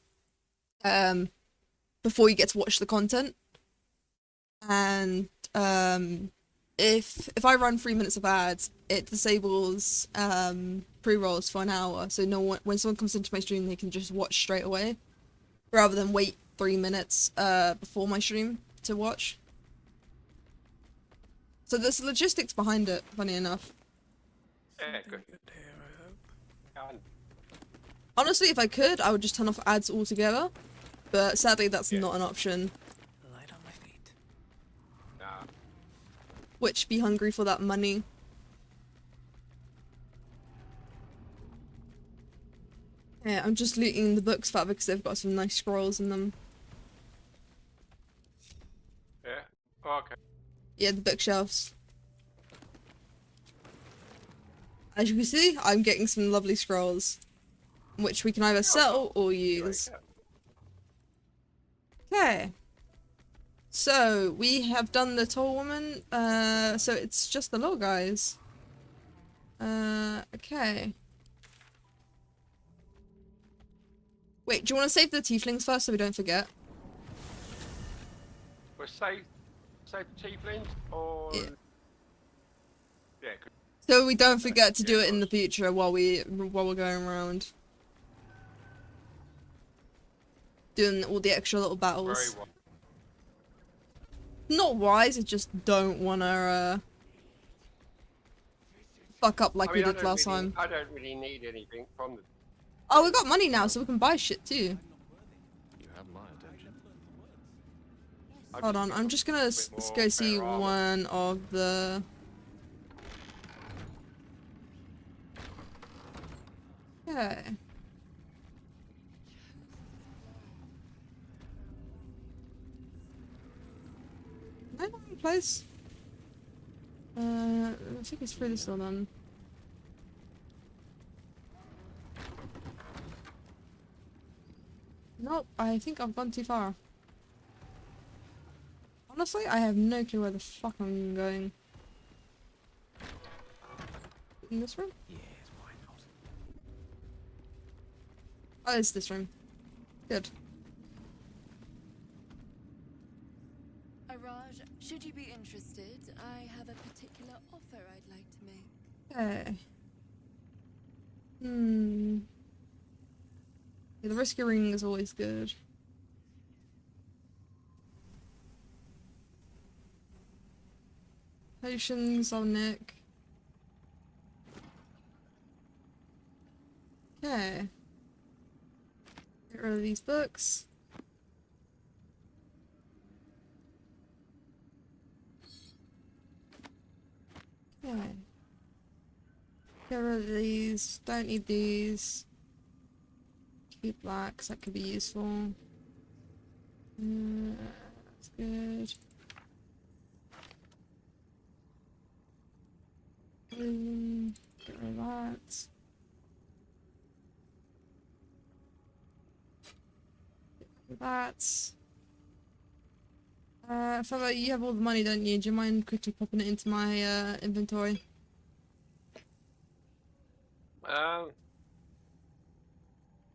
before you get to watch the content. And if I run 3 minutes of ads, it disables pre-rolls for an hour. So no one, when someone comes into my stream, they can just watch straight away, rather than wait 3 minutes before my stream to watch. So there's logistics behind it, funny enough. Yeah, good. Honestly, if I could, I would just turn off ads altogether. But sadly, that's Yeah. not an option. Light on my feet. Nah. Which, be hungry for that money. Yeah, I'm just looting the books, Faber, because they've got some nice scrolls in them. Yeah. Okay. Yeah, the bookshelves. As you can see, I'm getting some lovely scrolls, which we can either sell or use. Okay. So, we have done the tall woman, so it's just the little guys. Okay. Wait, do you want to save the tieflings first so we don't forget? We'll save tieflings or Yeah. yeah. Good. So we don't forget to do it in the future while we're going around. Doing all the extra little Very battles. well. Not wise, I just don't wanna fuck up like we did last time. I don't really need anything from the. Oh, we got money now, so we can buy shit too. You have my attention. Hold on, I'm just gonna go see one of the... Okay. Am I in the wrong place? I think it's through this door then. Nope, I think I've gone too far. Honestly, I have no clue where the fuck I'm going. In this room? Yes, why not? Oh, it's this room. Good. Araj, should you be interested, I have a particular offer I'd like to make. Okay. Yeah, the risky ring is always good. Potions on Nick. Okay. Get rid of these books. Okay. Get rid of these. Don't need these. Keep blacks. That could be useful. That's good. Get rid of that. Get rid of that. Fava, you have all the money, don't you? Do you mind quickly popping it into my inventory?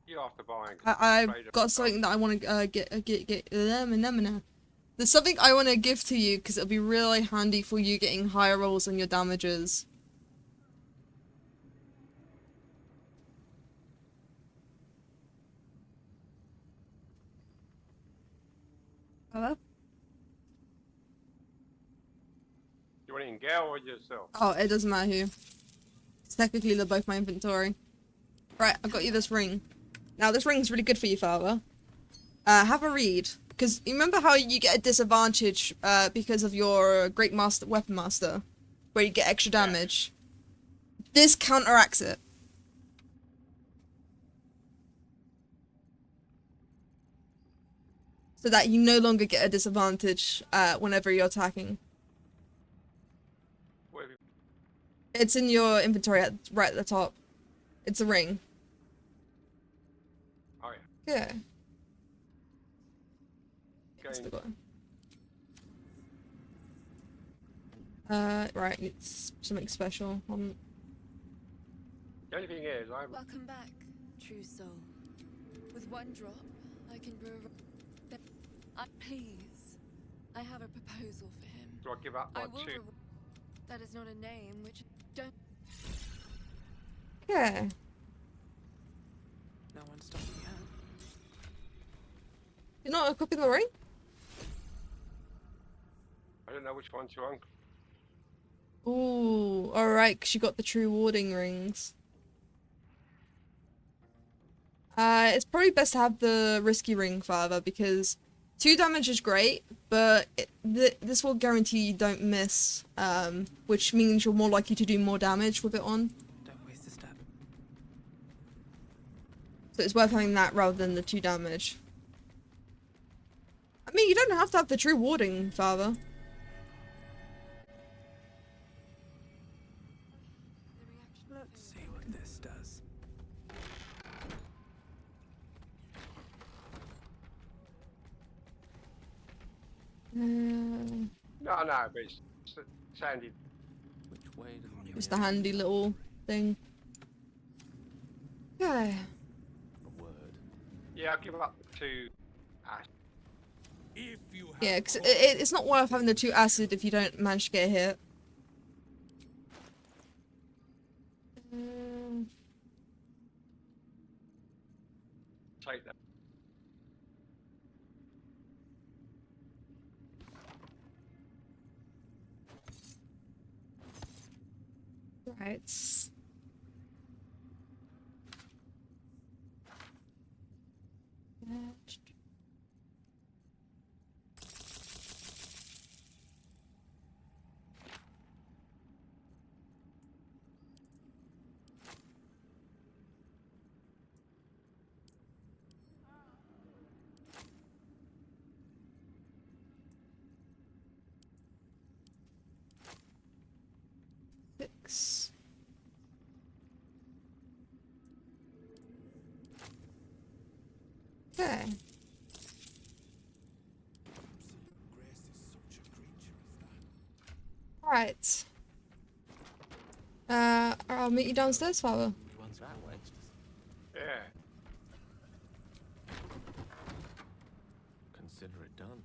You have to buy. I've got something that I want to get. There's something I want to give to you because it'll be really handy for you getting higher rolls on your damages. Hello? You want it in Gale or yourself? Oh, it doesn't matter who. It's technically they're both my inventory. Right, I've got you this ring. Now, this ring's really good for you, Father. Have a read. Because you remember how you get a disadvantage because of your Great Master, Weapon Master? Where you get extra damage? This counteracts it. So that you no longer get a disadvantage whenever you're attacking. Where have you... It's in your inventory right at the top. It's a ring. Oh yeah. Yeah. Okay. Still got it. Right, it's something special. The only thing is, Welcome back, true soul. With one drop, I can brew please, I have a proposal for him. do I give up I my will 2? That is not a name which don't. Yeah. No one's stopping me out. You're not equipping the ring? I don't know which one to uncle. Ooh, alright, because you got the true warding rings. It's probably best to have the risky ring, Father, because 2 damage is great, but this will guarantee you don't miss, which means you're more likely to do more damage with it on. Don't waste a step. So it's worth having that rather than the 2 damage. I mean, you don't have to have the true warding, Father. Let's see what this does. No, but it's sandy. Which way does the Just a handy little thing. Okay. a word? Yeah, I'll give up the 2 ash. Yeah, because it's not worth having the 2 acid if you don't manage to get a hit. Take that. Right. Six. Okay. Alright. I'll meet you downstairs, Father. Which one's that way? Yeah. Consider it done.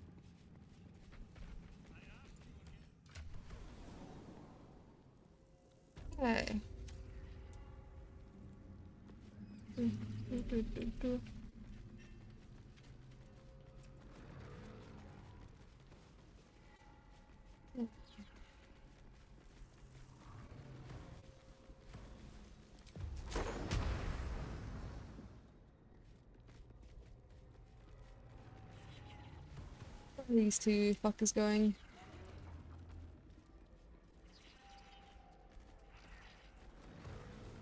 Okay. Where are these 2 fuckers going?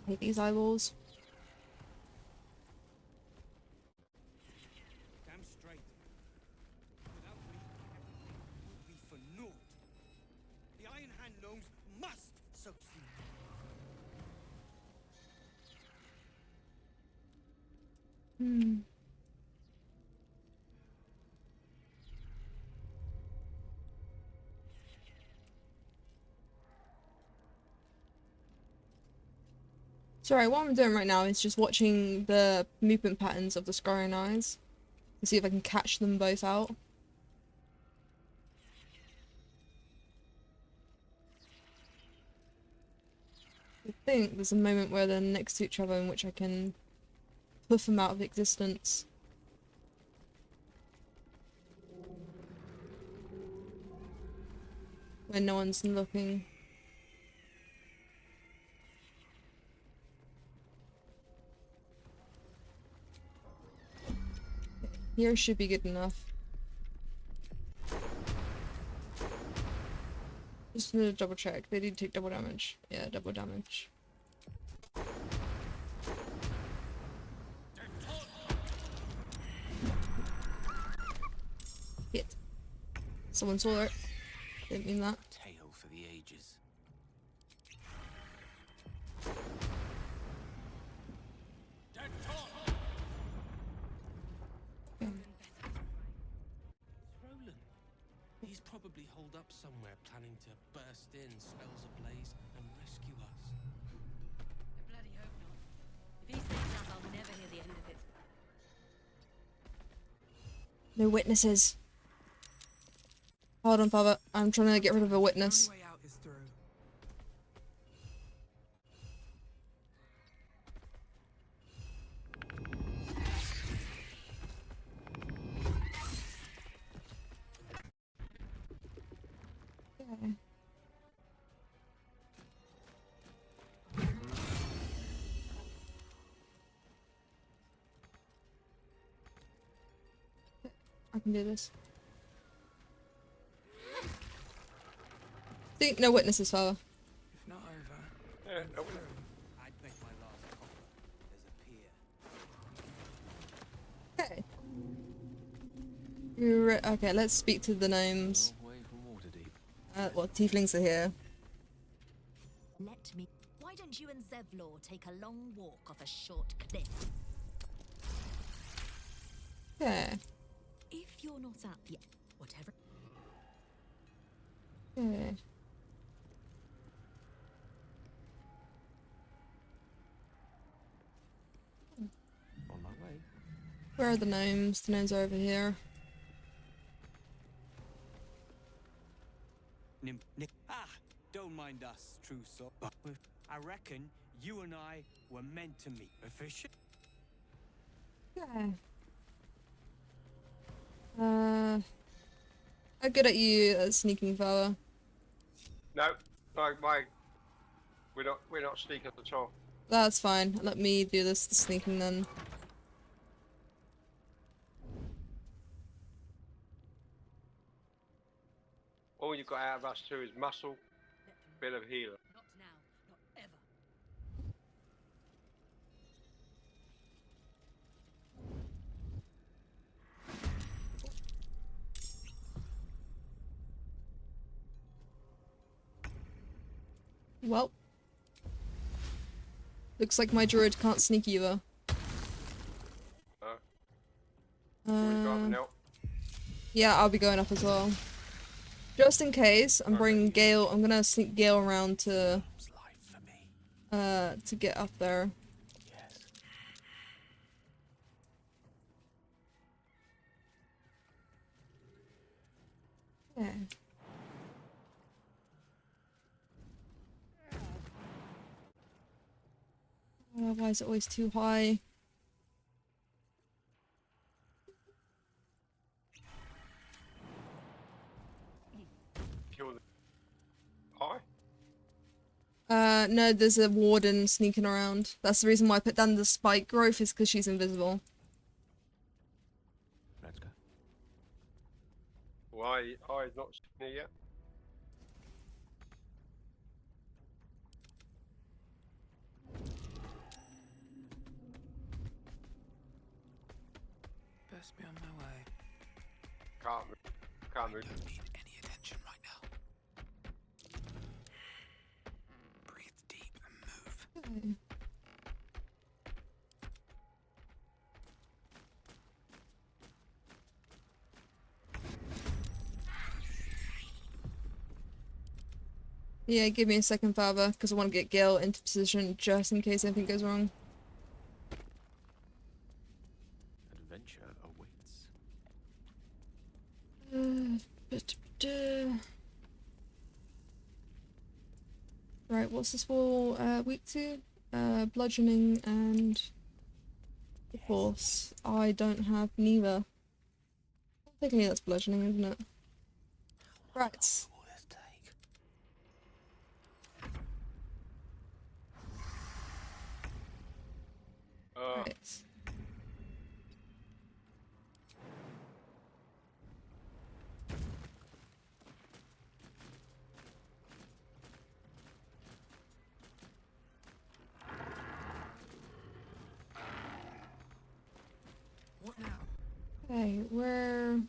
I hate these eyeballs. Damn straight. Without me, everything will be for naught. The Iron Hand gnomes must succeed. Sorry, what I'm doing right now is just watching the movement patterns of the scrying eyes to see if I can catch them both out. I think there's a moment where they're next to each other in which I can puff them out of existence. When no one's looking. Here should be good enough. Just to double check. They did take double damage. Yeah, double damage. Hit. Someone saw it. Didn't mean that. Tale for the ages. Roland. He's probably holed up somewhere, planning to burst in, spells ablaze, and rescue us. I bloody hope not. If he saves us, I'll never hear the end of it. No witnesses. Hold on, Father. I'm trying to get rid of a witness. The only way out is through. Okay. I can do this. See, no witnesses, Father. If not over, Yeah, no, we- I'd make my last offer. There's a pier. Okay. Okay, let's speak to the gnomes. Long way from Waterdeep. Well, tieflings are here. Let me. Why don't you and Zevlor take a long walk off a short cliff? Okay. If you're not up yet, whatever. Okay. On my way. Where are the gnomes? The gnomes are over here. Don't mind us, true soul. I reckon you and I were meant to meet. Efficient? Okay. How good at you at sneaking, Father? no, we're not sneaking at all. That's fine. Let me do the sneaking then. All you've got out of us two is muscle, bit of healer. Not now. Not ever. Well. Looks like my druid can't sneak either. We got Uh, now. yeah, I'll be going up as well. Just in case, I'm Okay. bringing Gale. I'm gonna sneak Gale around to It's life for me. to get up there. Yes. Yeah. Why is it always too high? Kill the eye. No, there's a warden sneaking around. That's the reason why I put down the spike growth, is because she's invisible. Let's go. Why eye's not seen here yet? Best be on my way. Can't move. Can't move. Don't need any attention right now. Breathe deep and move. Okay. Yeah, give me a second, Father, because I want to get Gil into position just in case anything goes wrong. Adventure awaits. Right, what's this for? Week 2? Bludgeoning and force. I don't have neither. Technically that's bludgeoning, isn't it? Right. What will this take? Right. What now? Okay, where...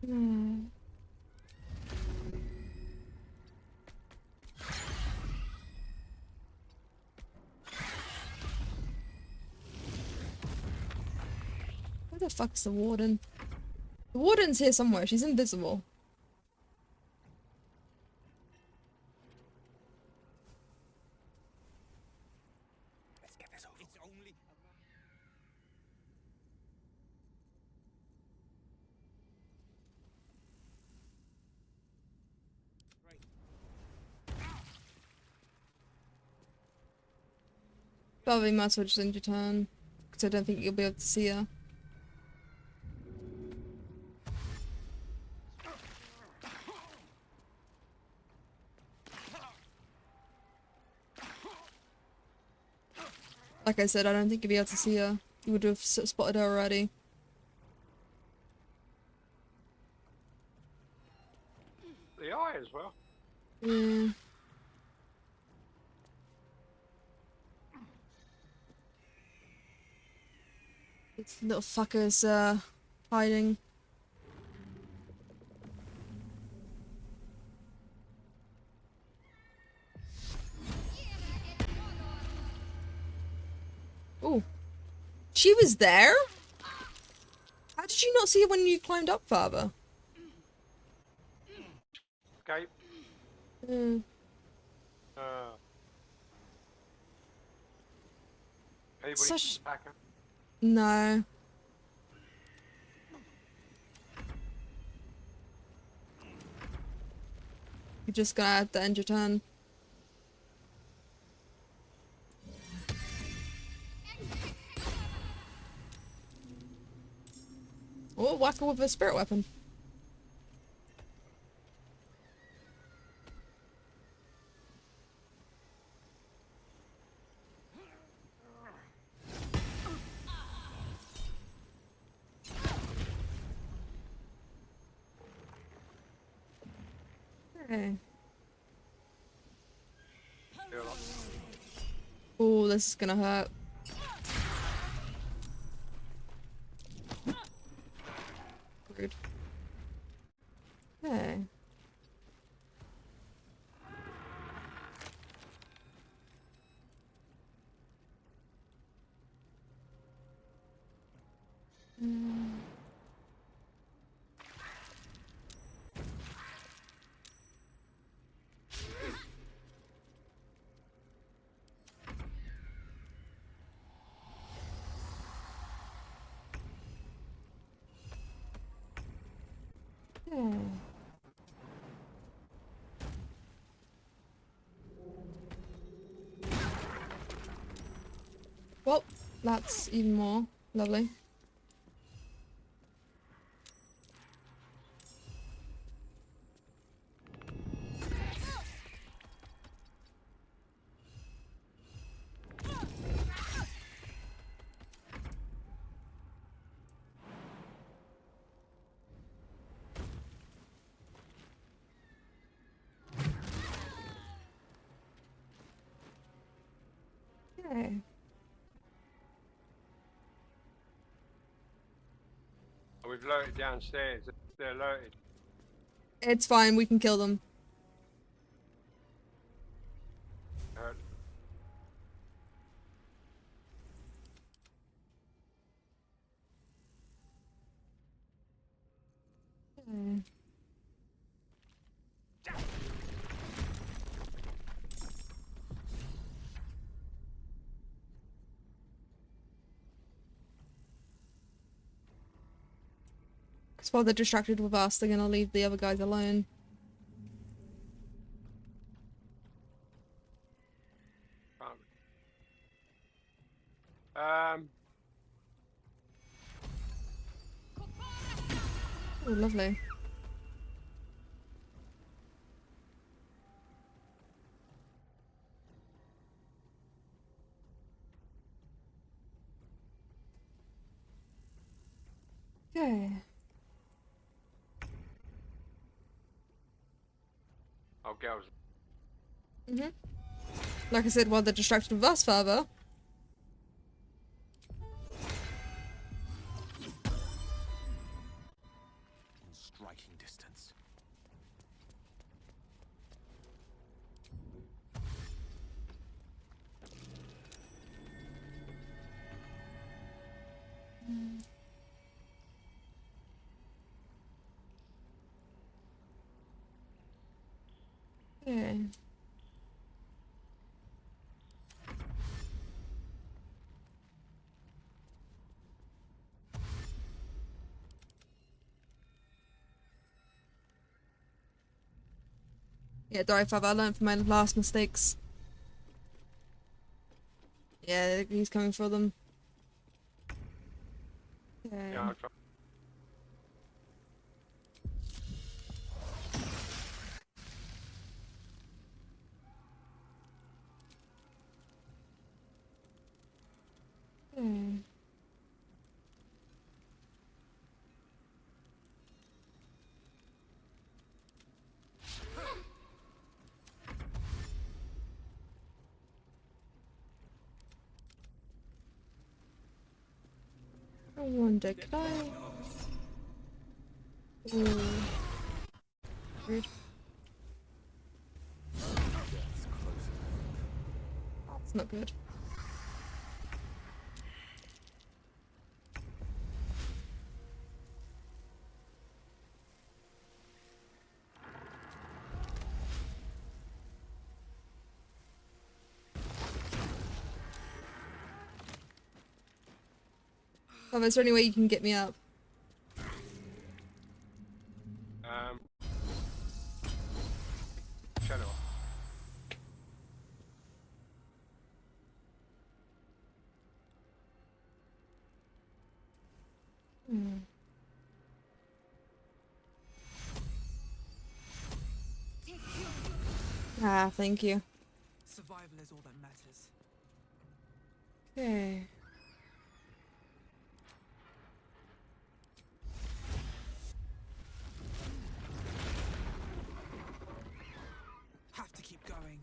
Hmm. Where the fuck's the warden? The warden's here somewhere. She's invisible. Let's get this over. It's only a right. Probably might as well just end your turn. Because I don't think you'll be able to see her. Like I said, I don't think you'll be able to see her. You would have spotted her already. The eye as well. Yeah. This little fucker's hiding. Oh. She was there? How did you not see her when you climbed up, Father? Escape. Hmm. Anybody Such... attack her? No. You're just gonna have to end your turn. Or whack her with a spirit weapon. Okay. Oh, this is gonna hurt. Rude. Okay. Okay. Well, that's even more lovely. Okay. We've alerted downstairs. They're alerted. It's fine, we can kill them. So while they're distracted with us, they're gonna leave the other guys alone. Oh, lovely. Okay. Oh, girls. Like I said, while they're distracted with us further. In striking distance. Okay. Yeah, don't worry, Father, I learned from my last mistakes. Yeah, he's coming for them. Okay. Yeah, I'll try. Okay. I wonder, could I? Ooh. Rude. That's not good. Oh, is there any way you can get me up? Shadow. Hmm. Ah, thank you. Survival is all that matters. Okay. Have to keep going.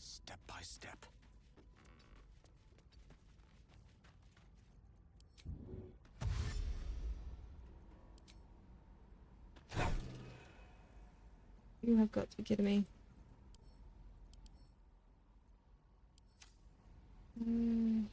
Step by step. You have got to be kidding me. Hmm.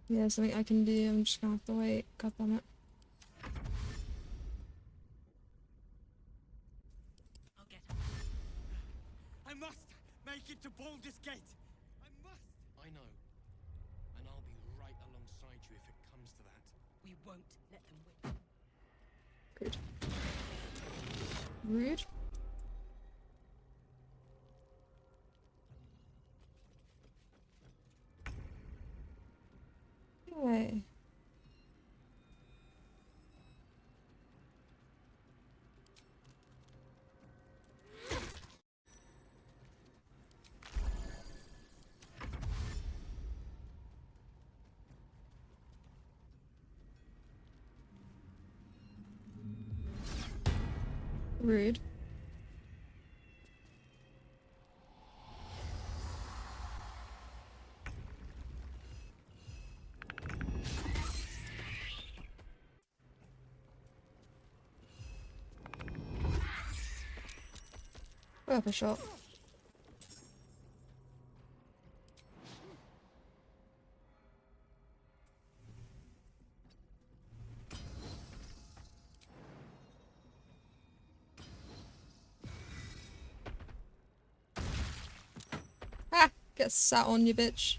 Yeah, something I can do. I'm just gonna have to wait. God damn it. I'll get her. I must make it to Baldur's Gate. I must. I know. And I'll be right alongside you if it comes to that. We won't let them win. Good. Rude. Okay. Rude. Worth a shot. Ah! Get sat on, you bitch.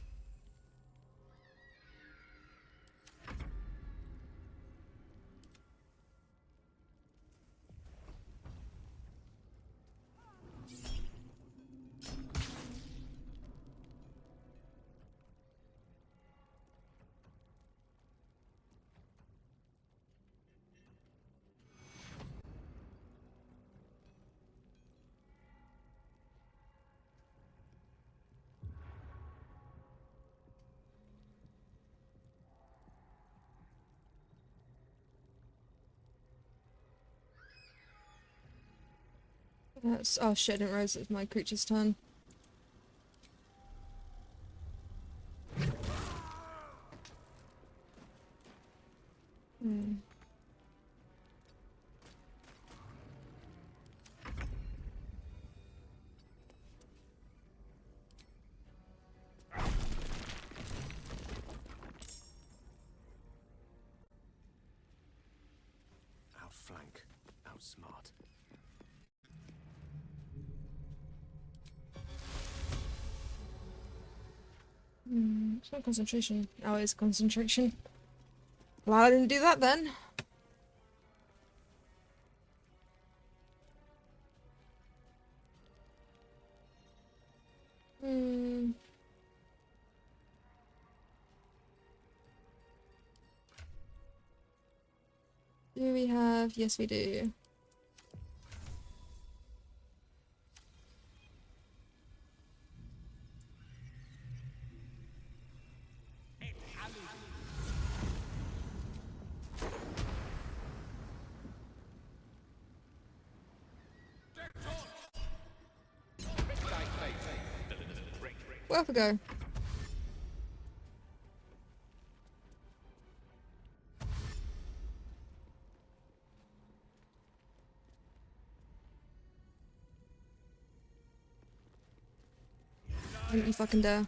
That's, oh shit, I didn't realize it's my creature's turn. Hmm. Outflank. Outsmart. It's not concentration. Oh, it's concentration. Well, I didn't do that then. Hmm. Do we have? Yes, we do. Worth a go. Don't you fucking dare.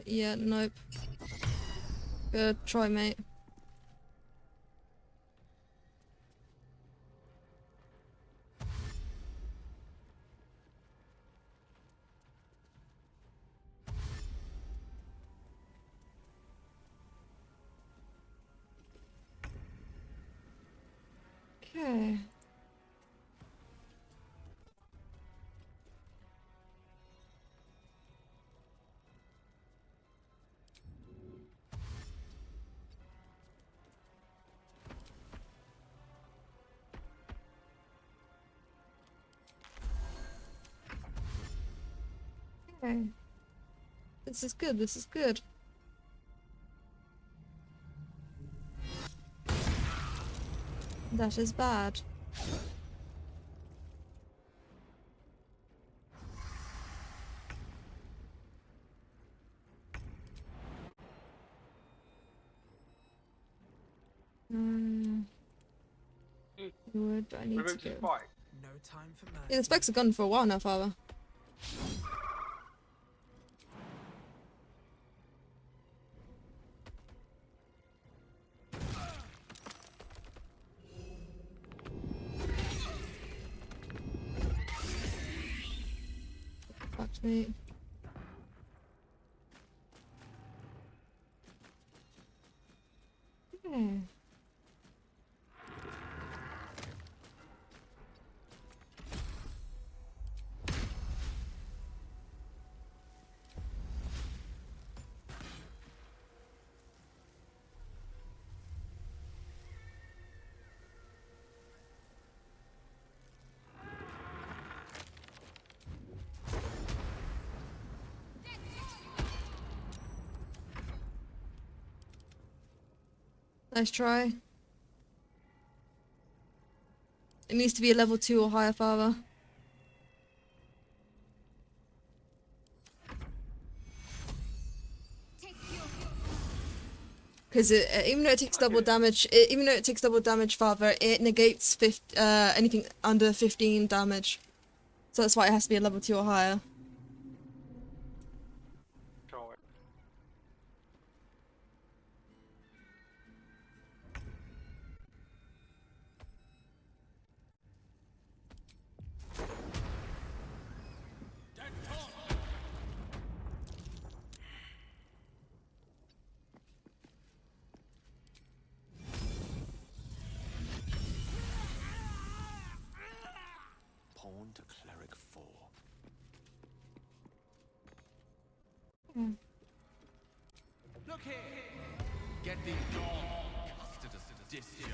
Yeah, nope. Good try, mate. Okay. Okay. This is good, this is good. That is bad. I would, but I need to Remove go. the spike. No time for mercy. Yeah, the specs are gone for a while now, father. Fucked me. Okay. Nice try. It needs to be a level 2 or higher, father. Because even though it takes double damage, father, it negates anything under 15 damage. So that's why it has to be a level 2 or higher. Can't wait. Pawn to cleric 4. Look here! Get these dogs custard discharge.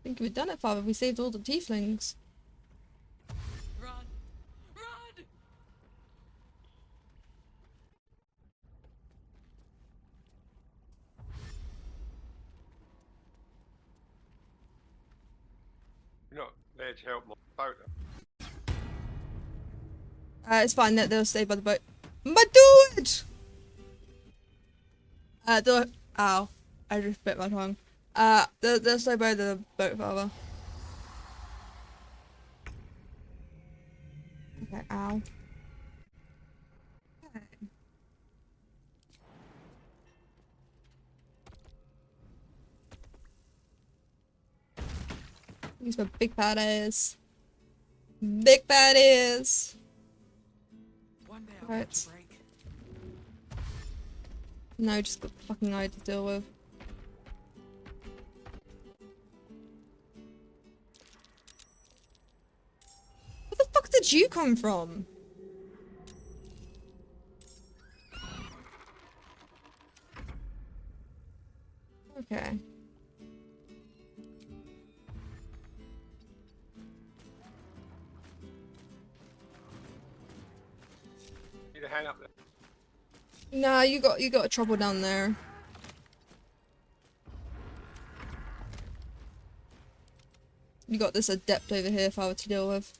I think we've done it, father. We saved all the tieflings. Run! Run! You're not there to help my boat. It's fine that they'll stay by the boat. My dude! Ow. I just bit my tongue. They'll stay by the boat, father. Okay, ow. Okay. Use my big bad ass. Big bad ass! One day I'll Right. catch a break. No, just got fucking eye to deal with. Where the fuck did you come from? Okay. Need a hand up there. Nah, you got trouble down there. You got this adept over here if I were to deal with.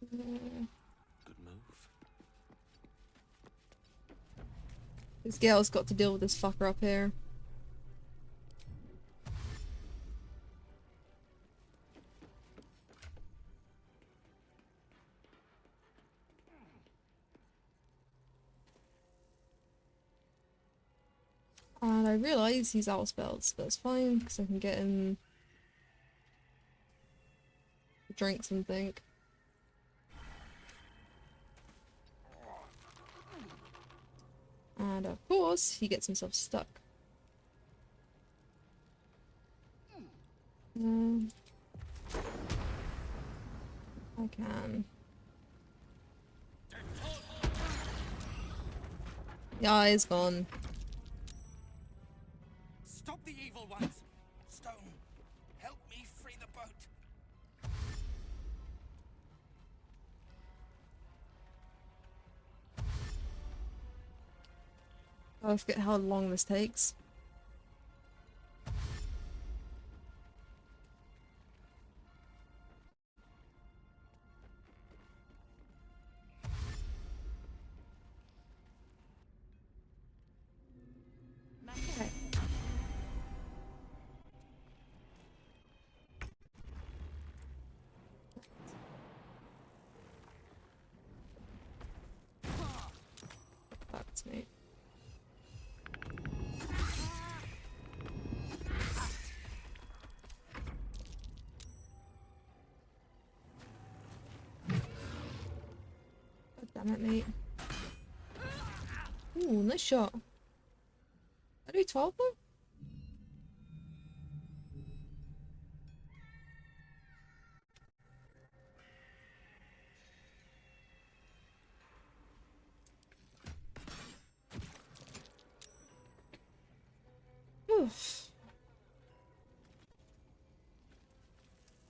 Good move. This girl's got to deal with this fucker up here. And I realise he's out of spells, but it's fine because I can get him to drink something. And of course, he gets himself stuck. I can. The eye is gone. Stop the evil ones! Stone, help me free the boat! I forget how long this takes. Okay. That's me. God damn it, mate. Ooh, nice shot. I do 12 though?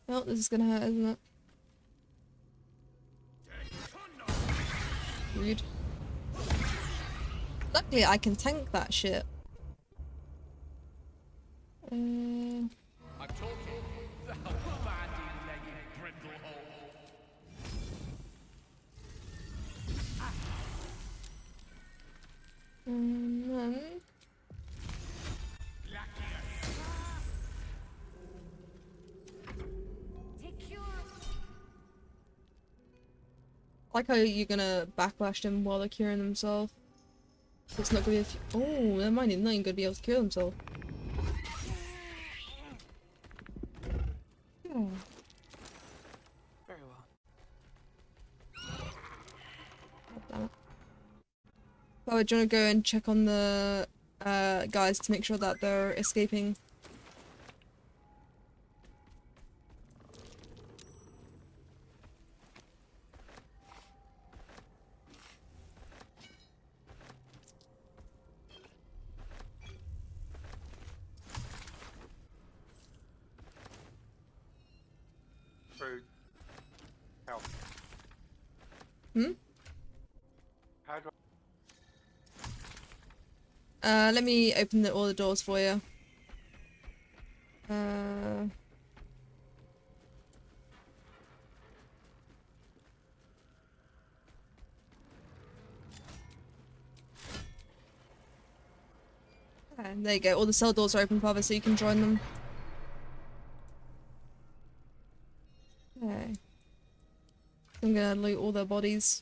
Well, this is gonna hurt, isn't it? Rude. Luckily, I can tank that shit. I've told you, thou bandy-legged brindlehole. And then... I like how you're gonna backlash them while they're curing themselves. So it's not gonna be oh, never mind, they're not even gonna be able to cure themselves. Yeah. Very well. Damn it. Oh, do you wanna go and check on the guys to make sure that they're escaping? Food. Health. Hmm? How do Let me open all the doors for you. Okay, there you go. All the cell doors are open, Father, so you can join them. Okay. I'm gonna loot all their bodies.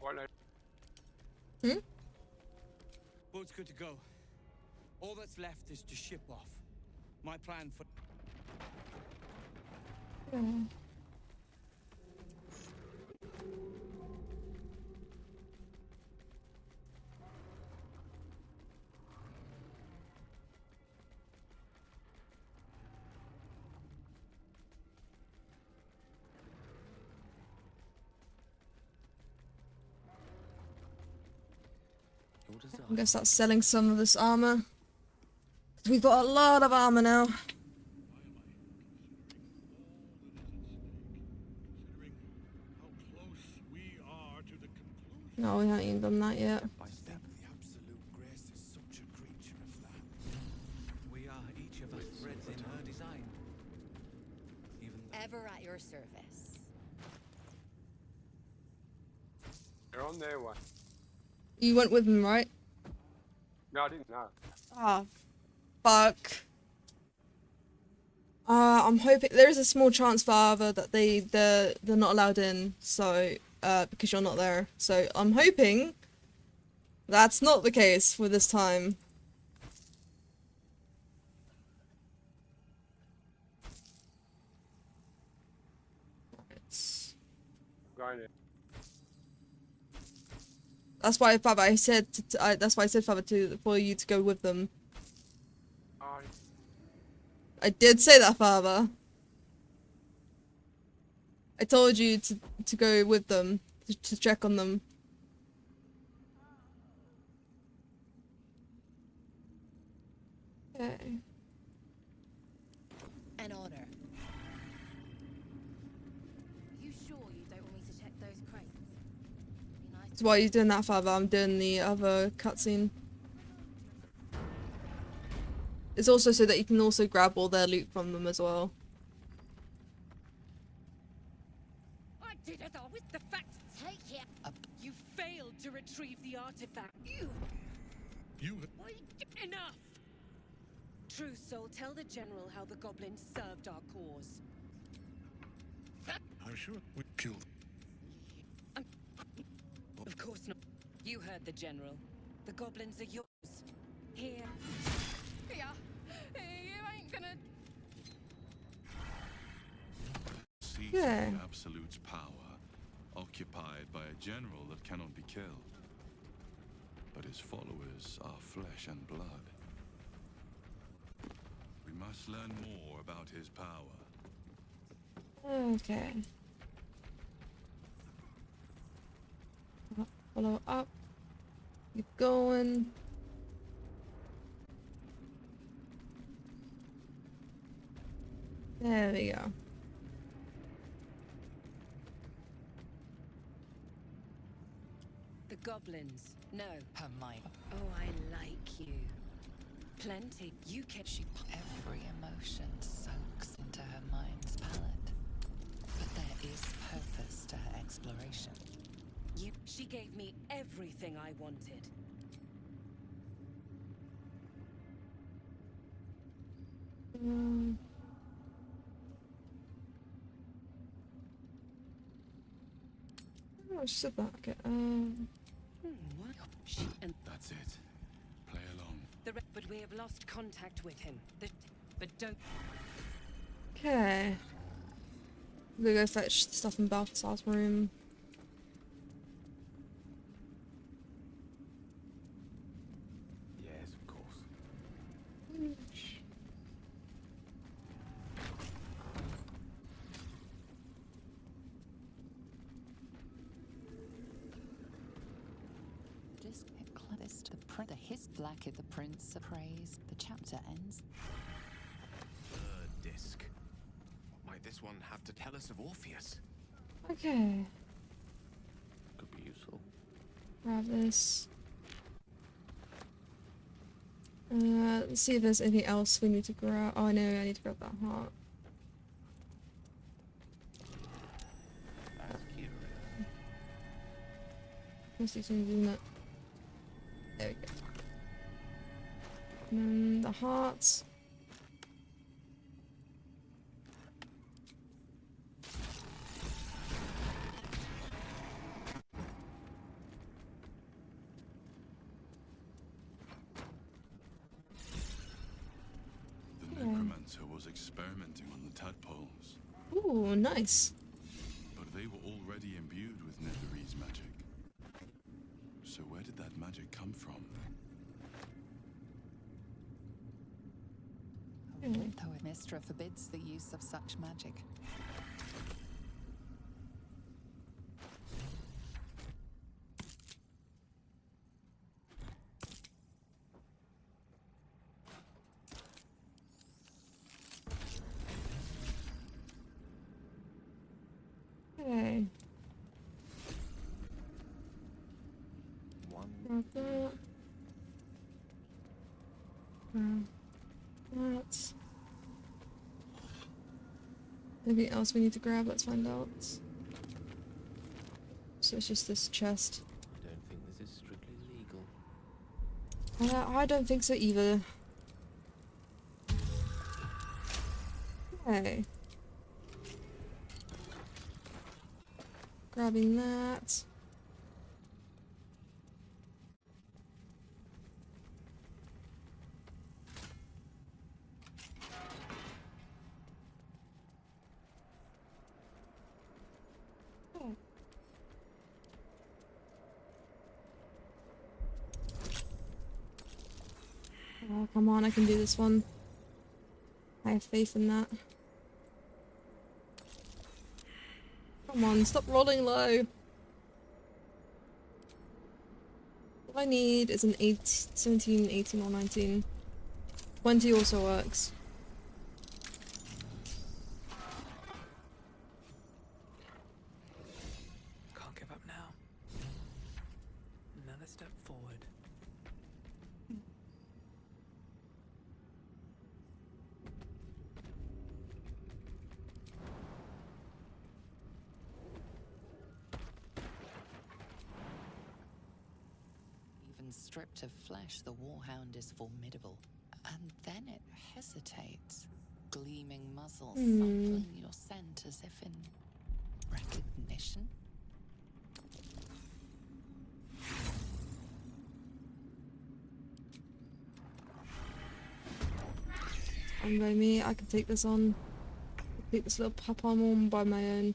what no? Hmm? Boat's good to go. All that's left is to ship off. My plan for... Yeah. I'm gonna start selling some of this armor. We've got a lot of armor now. No, we haven't even done that yet. By step, the absolute grace is such a creature of that. We are each of us threads in her design. Even Ever at your service. They're on their way. You went with them, right? No, I didn't know. Ah, fuck. I'm hoping there is a small chance, Father, that they're not allowed in. So, because you're not there. So I'm hoping that's not the case for this time. Going in. That's why, Father, I said. That's why I said, Father, for you to go with them. Oh, I did say that, Father. I told you to go with them to check on them. Okay. An honor. You sure you don't want me to check those crates? Be nice. So while you're doing that, Father, I'm doing the other cutscene. It's also so that you can also grab all their loot from them as well. I did as I was the facts. Take it up. You failed to retrieve the artifact. You enough. True soul, tell the general how the goblins served our cause. I'm sure we killed. Of course not. You heard the general. The goblins are yours. Here. Yeah. You ain't gonna. Seat Yeah. of the Absolute's power, occupied by a general that cannot be killed. But his followers are flesh and blood. must learn more about his power. Okay. Follow up. Keep going. There we go. The goblins. No. Her mind. Oh, I like you. Plenty. You can. Every emotion soaks into her mind's palette. But there is purpose to her exploration. She gave me everything I wanted. Oh, she said that. Okay. What? That's it. Play along. But we have lost contact with him. But don't. Okay. I'm gonna go fetch the stuff in Balthazar's room. Yes, of course. Just this to the print. His black at the prince of praise. The chapter ends. Third disc. What might this one have to tell us of Orpheus? Okay. Could be useful. Grab this. Let's see if there's anything else we need to grab. Oh, I know I need to grab that heart. That's cute. Let's do something, isn't it? There we go. And then the hearts. The necromancer was experimenting on the tadpoles. Ooh, nice. But they were already imbued with Netherese magic. So where did that magic come from? Though Mistra forbids the use of such magic. Okay. One. Grab that. Grab that. Anything else we need to grab? Let's find out. So it's just this chest. I don't think this is strictly legal. I don't think so either. Okay. Grabbing that. Oh, come on, I can do this one. I have faith in that. Come on, stop rolling low. All I need is an 17, 18 or 19. 20 also works. Can't give up now. Another step forward. Even stripped of flesh, the warhound is formidable. And then it hesitates, gleaming muzzle sampling your scent as if in recognition. Fine by me, I can take this on. Take this little pup on by my own.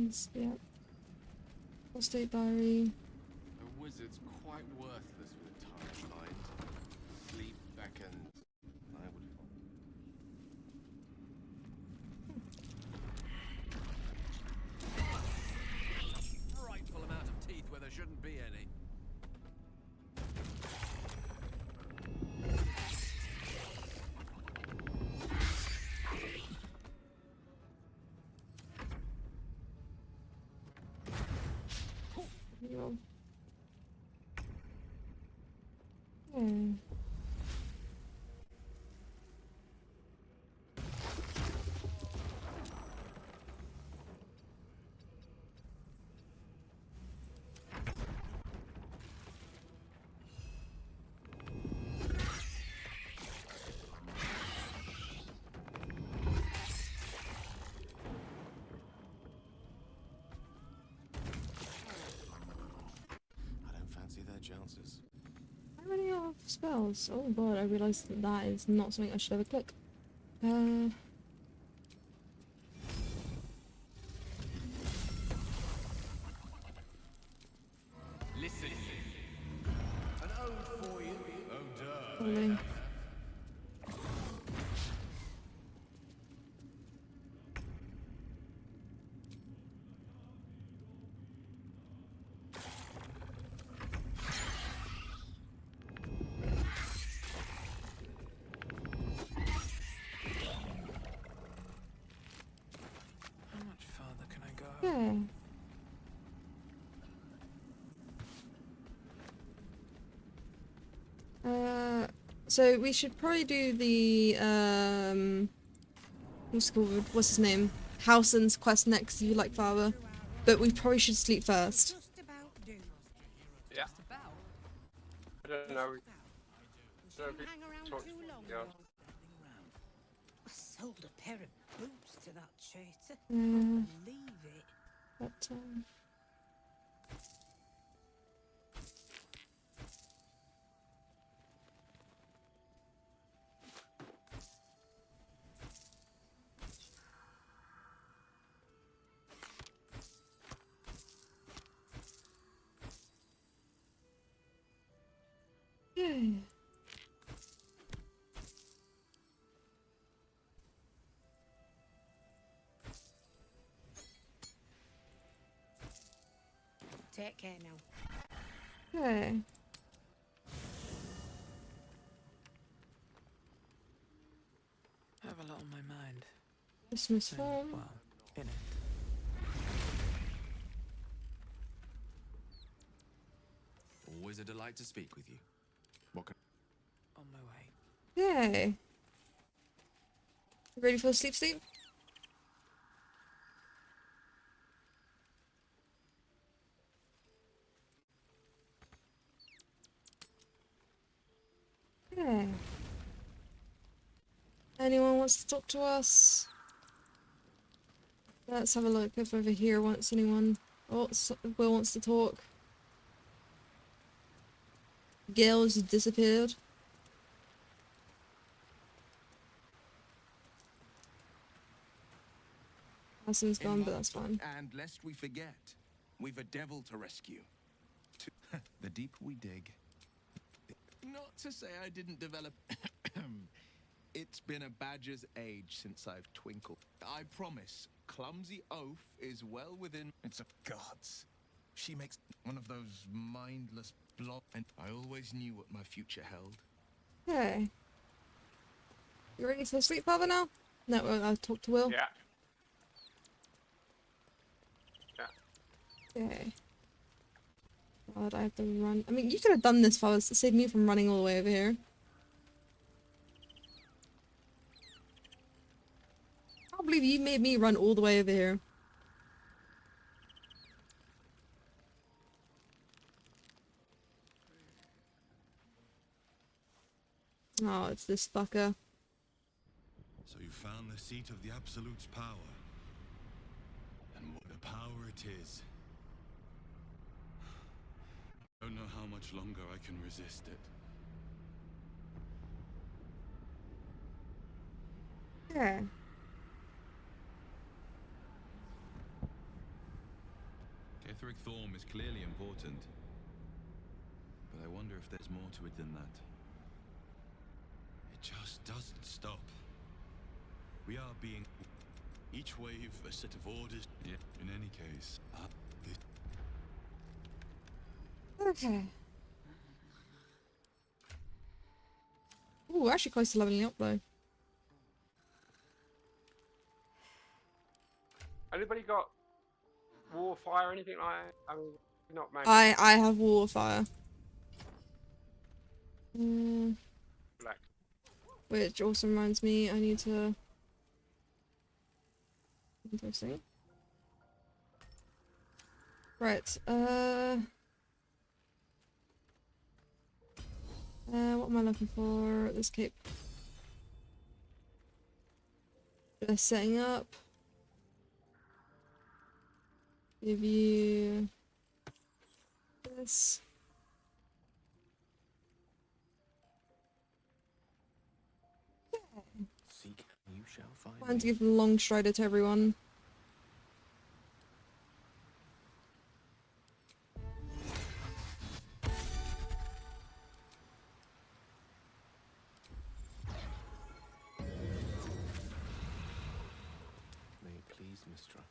Potions, yeah. Prostate diary. A wizard's quite worthless with a tired mind. Sleep beckons. I would. Frightful amount of teeth where there shouldn't be any. Yeah. Hmm. I don't fancy their chances. How many are spells? Oh god, I realised that that is not something I should ever click. Listen. An ode for you. Odeur. Probably. How much further can I go? Yeah. So we should probably do the what's it called? What's his name? Howson's quest next, if you like father. But we probably should sleep first. Yeah. I don't know. Yeah. I sold a pair of boots to that traitor. Mm. Believe it. But yeah. Take care now. Okay. I have a lot on my mind. Christmas And, farm. well, in it. Always a delight to speak with you. What can... On my way. Yay. Ready for sleep? Yeah. Anyone wants to talk to us? Let's have a look if over here wants anyone. Oh, Will wants to talk. Gail has disappeared. Hassan's gone, but that's fine. And lest we forget, we've a devil to rescue. The deeper we dig... Not to say I didn't develop... It's been a badger's age since I've twinkled. I promise, clumsy oaf is well within... It's a gods. She makes one of those mindless blob... And I always knew what my future held. Okay. You ready for sleep, Father, now? No, I'll talk to Will. Yeah. Okay. God, I have to run. I mean, you could have done this, Father, to save me from running all the way over here. I can't believe you made me run all the way over here. Oh, it's this fucker. So you found the seat of the Absolute's power. And what a power it is. I don't know how much longer I can resist it. Yeah. Ketheric Thorm is clearly important. But I wonder if there's more to it than that. It just doesn't stop. We are being... Each wave a set of orders. Yeah. In any case, Okay. Ooh, we're actually close to leveling up though. Anybody got Warfire or anything like that? I mean, not magic. I have Warfire. Black. Which also reminds me, I need to... Interesting. Right, what am I looking for? This cape. Just setting up. Give you this. Seek, you shall find. Plan to give the long strider to everyone. May it please, Mistra.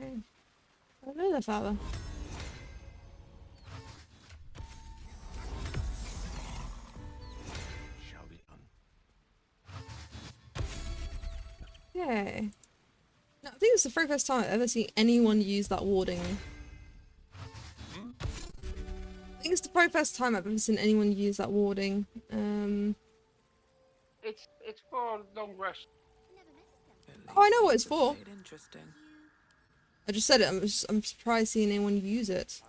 Okay. Hello there, father. Shall be done. Okay. No, I think it's the very first time I've ever seen anyone use that warding. I think it's the very first time I've ever seen anyone use that warding. It's for long rest. Oh, I know what it's for. Interesting. I just said it. I'm surprised seeing anyone use it.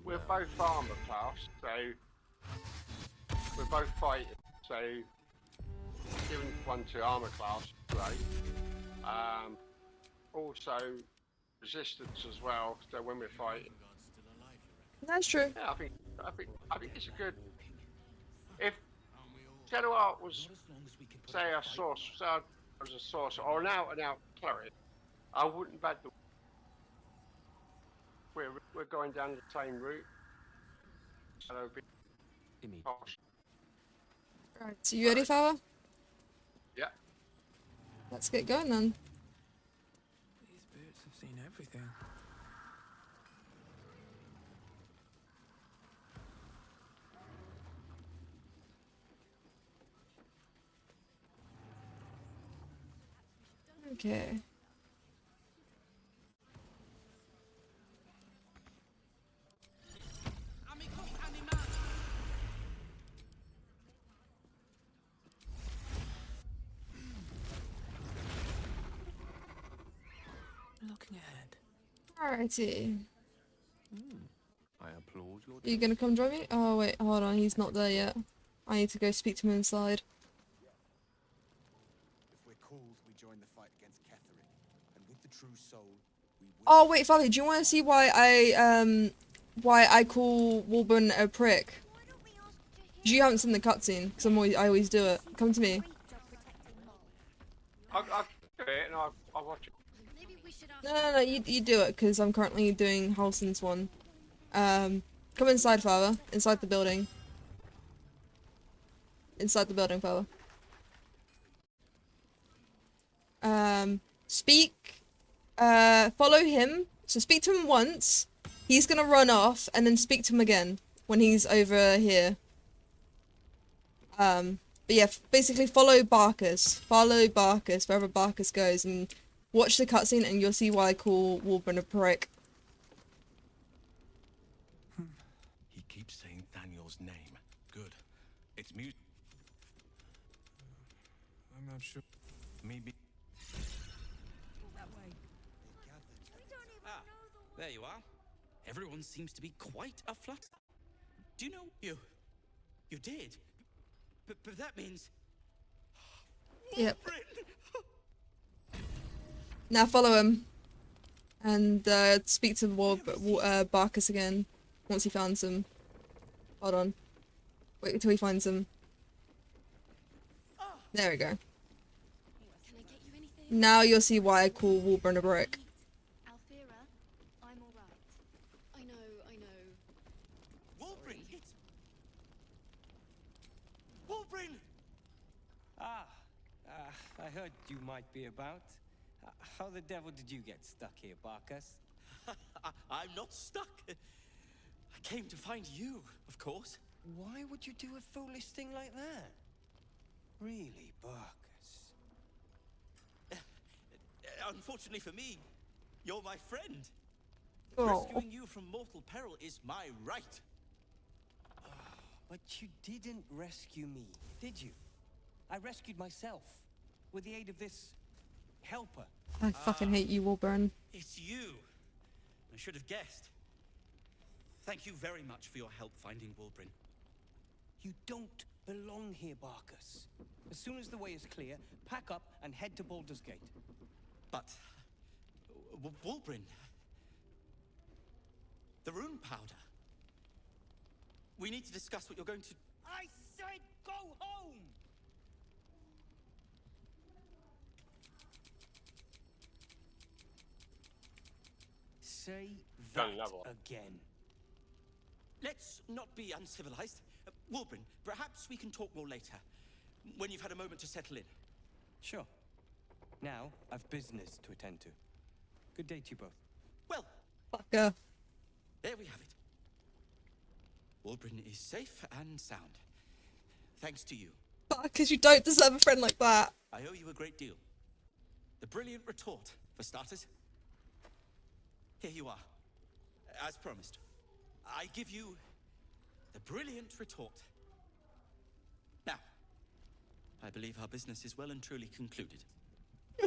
We're both armor class, so we're both fighting. So giving one to armor class, great. Also resistance as well. So when we're fighting, That's true. yeah, I think it's a good. If Shadow Art was, say, a source, say I was a source or an out-and-out cleric, I wouldn't bet the. We're going down the same route. So it'll be harsh. Alright, so you ready, father? Yeah. Let's get going then. These boots have seen everything. Okay. Looking ahead. Alrighty. I applaud your. Are you gonna come join me? Oh wait, hold on, he's not there yet. I need to go speak to him inside. If we're called, we join the fight against Ketheric, and with the true soul, we will... Oh wait, Father, do you want to see why I call Wolburn a prick? You haven't seen the cutscene, because I always do it. Come to me. I'll do it and I'll watch it. No, you do it, because I'm currently doing Halson's one. Come inside, Father. Inside the building. Inside the building, Father. Follow him. So speak to him once. He's gonna run off, and then speak to him again when he's over here. But yeah, basically follow Barkus. Follow Barkus wherever Barkus goes, and watch the cutscene, and you'll see why I call Wolburn a prick. He keeps saying Daniel's name. Good. It's music. I'm not sure. Maybe. Ah, there you are. Everyone seems to be quite a flutter. Do you know you did? But that means. Yep. Now follow him. And speak to Barkus again once he finds him. Hold on. Wait until he finds him. There we go. Now you'll see why I call Wolburn a brick. Alfira, I'm alright. I know. Wolbrin, it's... Wolbrin! I heard you might be about. How the devil did you get stuck here, Barkus? I'm not stuck. I came to find you, of course. Why would you do a foolish thing like that? Really, Barkus? Unfortunately for me, you're my friend. Oh. Rescuing you from mortal peril is my right. But you didn't rescue me, did you? I rescued myself with the aid of this helper. I fucking hate you, Wolburn. It's you. I should have guessed. Thank you very much for your help finding Wolbrin. You don't belong here, Barkus. As soon as the way is clear, pack up and head to Baldur's Gate. But... Wolbrin... The rune powder... We need to discuss what you're going to... I said go home! Say that again. Let's not be uncivilized. Wolbrin, perhaps we can talk more later, when you've had a moment to settle in. Sure. Now, I've business to attend to. Good day to you both. Well, fucker. There we have it. Wolbrin is safe and sound. Thanks to you. Because you don't deserve a friend like that. I owe you a great deal. The brilliant retort, for starters. Here you are. As promised. I give you the brilliant retort. Now, I believe our business is well and truly concluded.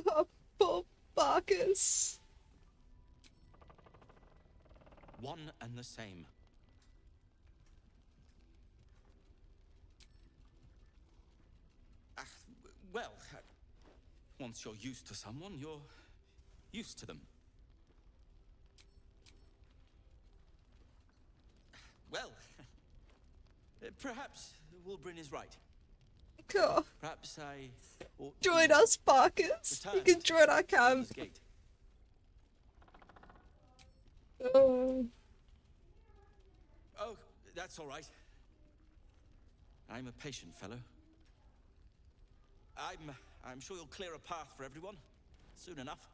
Oh, poor Barkus. One and the same. Well, once you're used to someone, you're used to them. Well, perhaps Wolbrin is right. Cool. Perhaps I ought Join to us, Barkus. You can join our camp. Oh. Oh, that's all right. I'm a patient fellow. I'm sure you'll clear a path for everyone soon enough.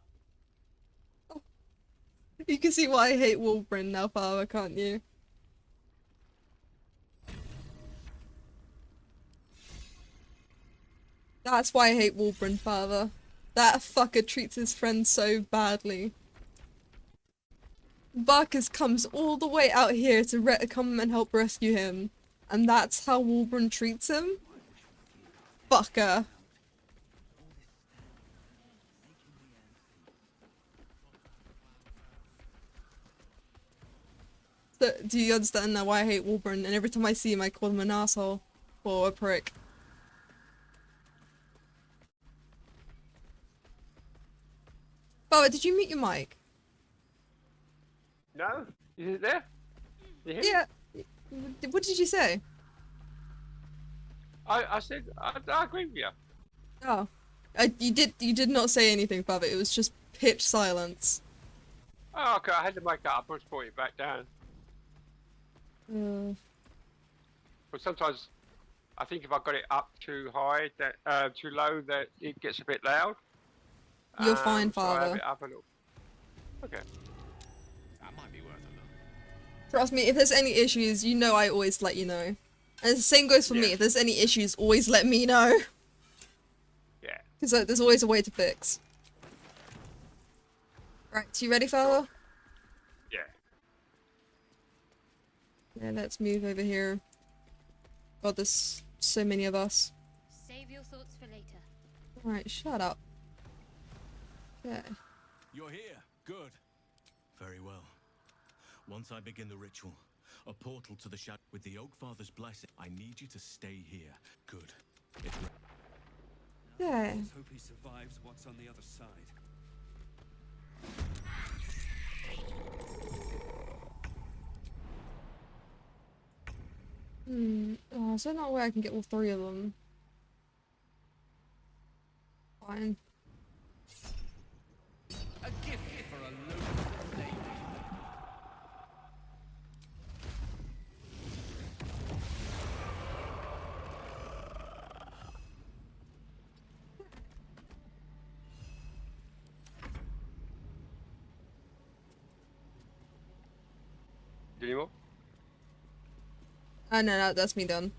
You can see why I hate Wolbrin now, Father, can't you? That's why I hate Wolbrin, Father. That fucker treats his friends so badly. Barkus comes all the way out here to come and help rescue him. And that's how Wolbrin treats him? Fucker. So, do you understand now why I hate Wolbrin? And every time I see him I call him an asshole. Or a prick. Baba, did you mute your mic? No? Is it there? Yeah. What did you say? I said, I agree with you. Oh. You did not say anything, Baba. It was just pitch silence. Oh, okay, I had to make that up. I just brought it back down. But sometimes I think if I got it up too high, that too low, that it gets a bit loud. You're fine, so I have Father. it up a little. Okay. That might be worth a look. Trust me, if there's any issues, you know I always let you know. And the same goes for me. If there's any issues, always let me know. Yeah. Because there's always a way to fix. Right, you ready, Father? Yeah. Yeah, let's move over here. God, there's so many of us. Save your thoughts for later. Alright, shut up. Okay. You're here. Good. Very well. Once I begin the ritual, a portal to the shadow with the Oak Father's blessing, I need you to stay here. Good. Yeah. Let's hope he survives what's on the other side. also not where I can get all 3 of them. Fine. A gift for a local lady. Do you more? No, that's me done.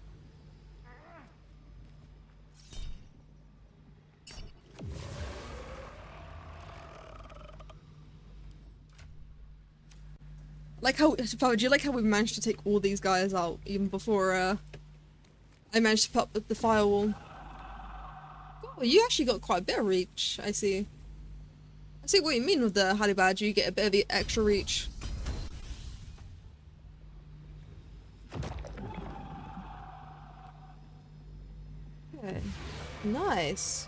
Like how, Fab, do you like how we managed to take all these guys out even before I managed to put up the firewall? Oh, you actually got quite a bit of reach, I see. I see what you mean with the Honey Badger, you get a bit of the extra reach. Okay. Nice.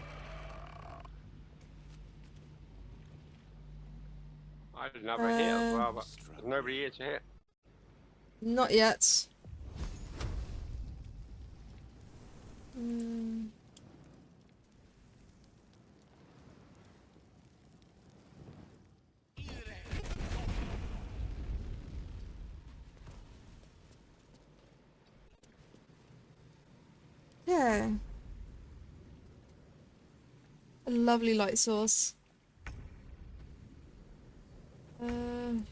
I didn't have a hit as well, but there's nobody here to hit. Not yet. Mm. Yeah. A lovely light source. Mm.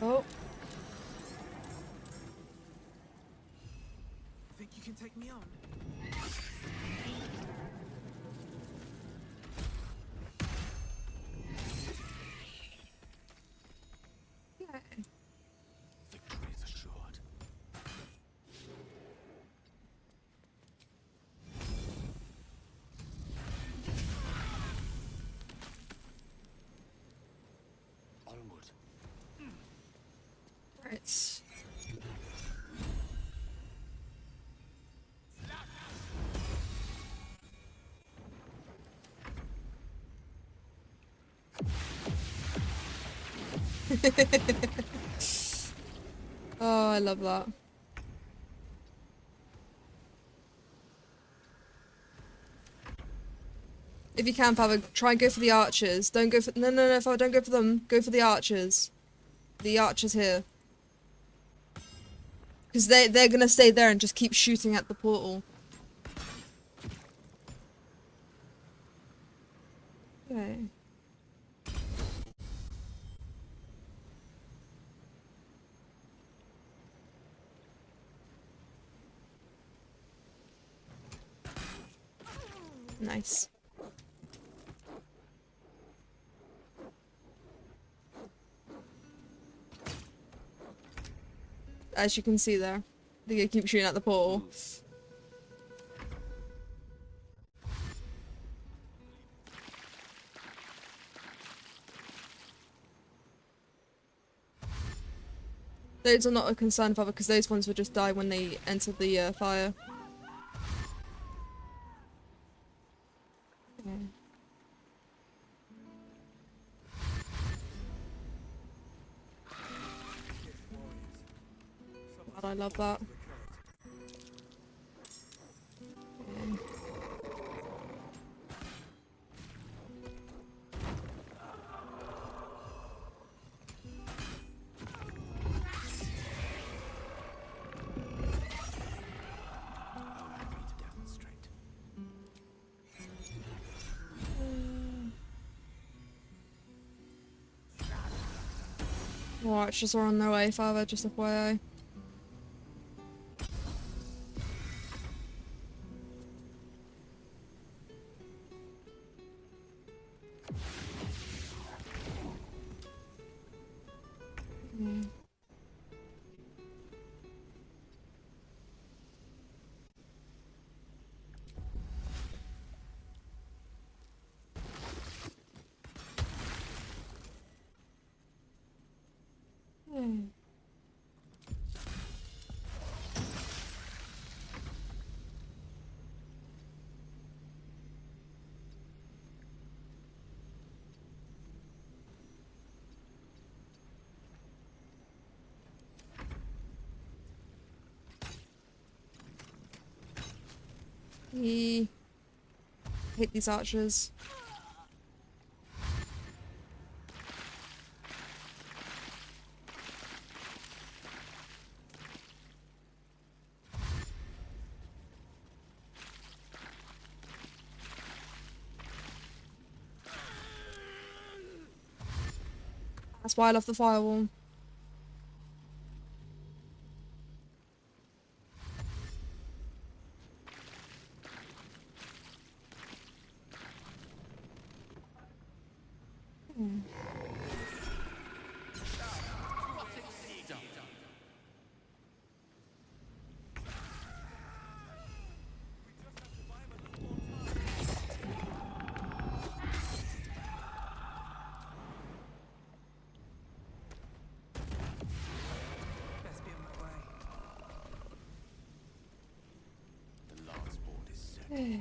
Oh. Think you can take me on? Victory is assured. Onward. Right. Oh, I love that. If you can, Father, try and go for the archers. Don't go for— no, Father, don't go for them. Go for the archers. The archers here. Because they're gonna stay there and just keep shooting at the portal. Okay. Nice. As you can see there, they keep shooting at the portal. Those are not a concern, Father, because those ones would just die when they enter the fire. Okay. God, I love that. Okay. Archers are on their way, Father, just FYI. Hate these archers. That's why I love the firewall. Best be on my way. The last board is set.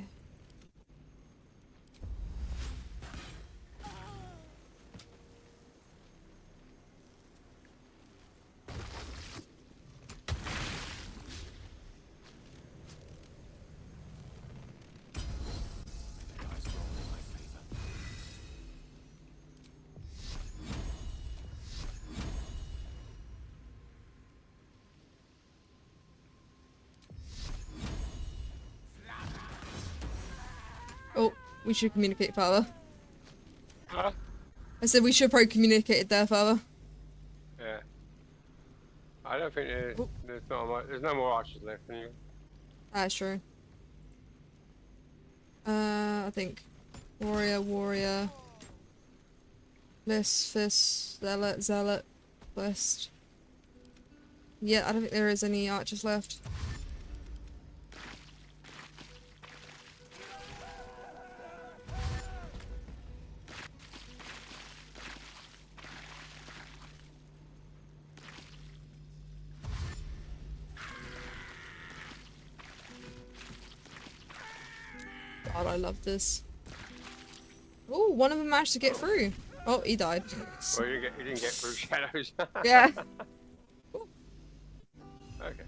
Oh, we should communicate further. Huh? I said we should probably communicate there further. Yeah. I don't think there's no more archers left anyway. That's true. I think warrior, fist, zealot, quest. Yeah, I don't think there is any archers left. God, I love this. Oh, one of them managed to get through. Oh, he died. Well, you didn't get through shadows. Yeah. Okay.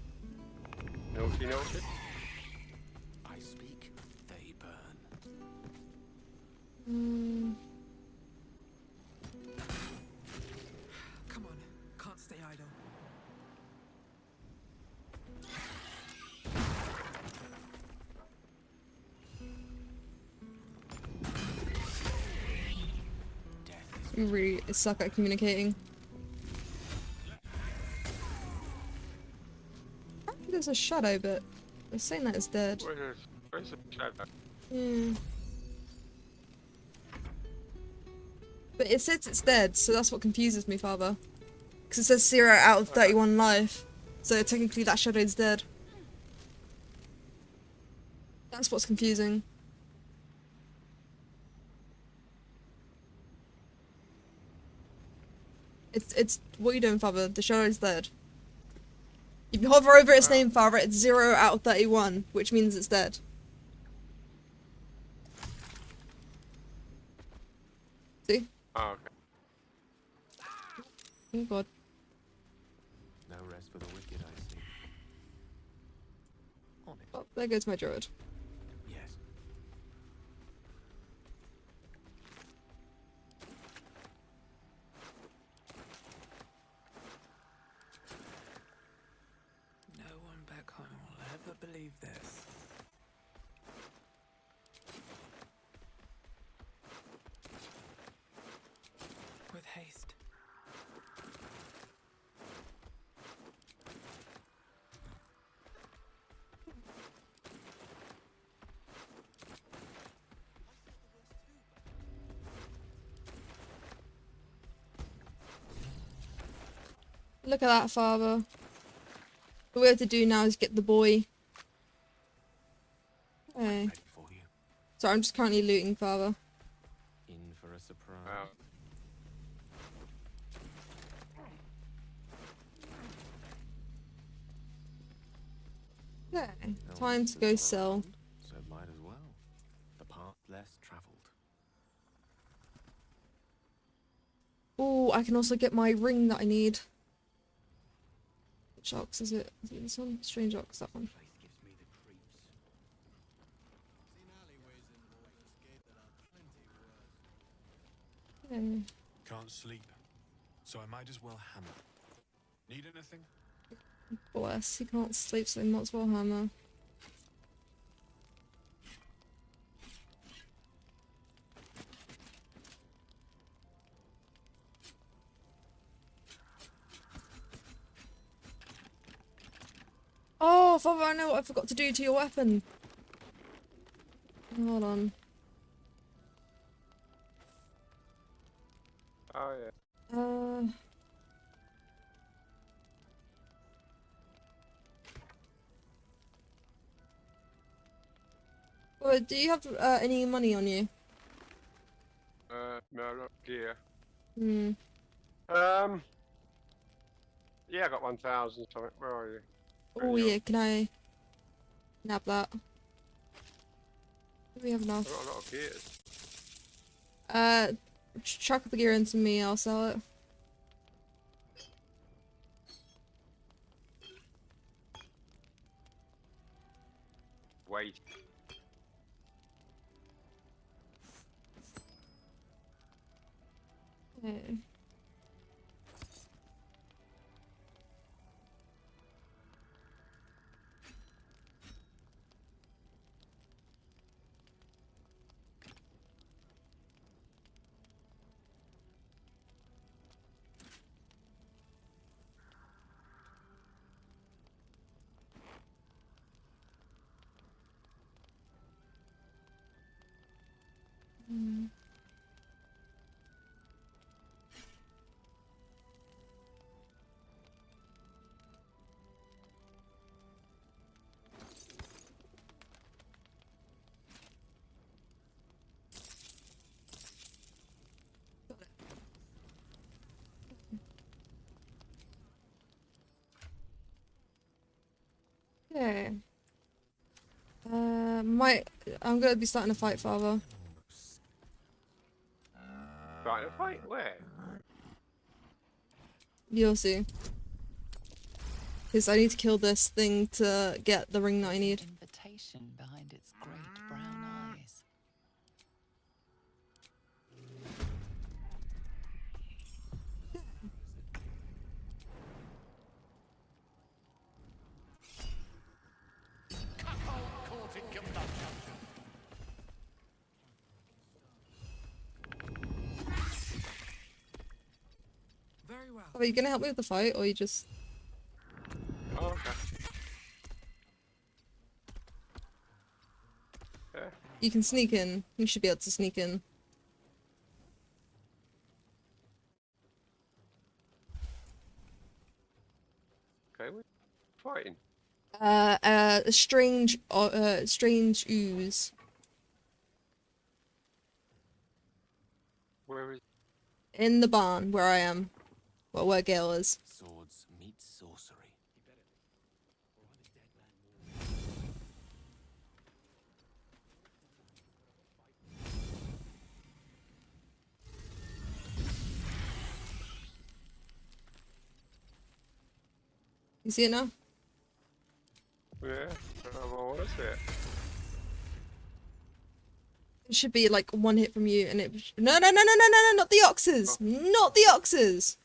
Naughty. I speak, they burn. Come on, can't stay idle. We really suck at communicating. Apparently there's a shadow, but they're saying that it's dead. Where's the shadow? Yeah. But it says it's dead, so that's what confuses me, Father. Because it says 0 out of 31 life. So technically that shadow is dead. That's what's confusing. It's what are you doing, Father? The shadow is dead. If you hover over its name, Father, it's 0 out of 31, which means it's dead. See? Oh, okay. Oh god. No rest for the wicked, I see. Oh, there goes my druid. Yes. No one back home will ever believe this. With haste. Look at that, Father. What we have to do now is get the boy. Hey. Sorry, I'm just currently looting, Father. In for a surprise. Okay, time to go sell. So might as well. The path less traveled. Oh, I can also get my ring that I need. Which ox is it? Is it this one? Strange ox, that one. Okay. Can't sleep, so I might as well hammer. Need anything? Bless, he can't sleep, so he might as well hammer. Oh, Father, I know what I forgot to do to your weapon. Hold on. Oh yeah. Well, do you have any money on you? No, not gear. Hmm. Yeah, I got 1,000 something. Where are you? Oh yeah, can I nab that? Do we have I enough? got a lot of gears. Chuck the gear into me, I'll sell it. Wait. Okay. Hmm. Okay. I'm gonna be starting a fight, Father. Right, a fight? Where? You'll see. Because I need to kill this thing to get the ring that I need. Invitation behind its great brown eyes. Very well. Are you gonna help me with the fight, or you just... Oh, okay. Yeah. You can sneak in. You should be able to sneak in. Okay, we're fighting. A strange ooze. Where is? In the barn, where I am. Well, where Gale is. Swords meet sorcery. You see it now? Yeah, what is it? It should be like one hit from you, and it. No, not the oxes! Not the oxes!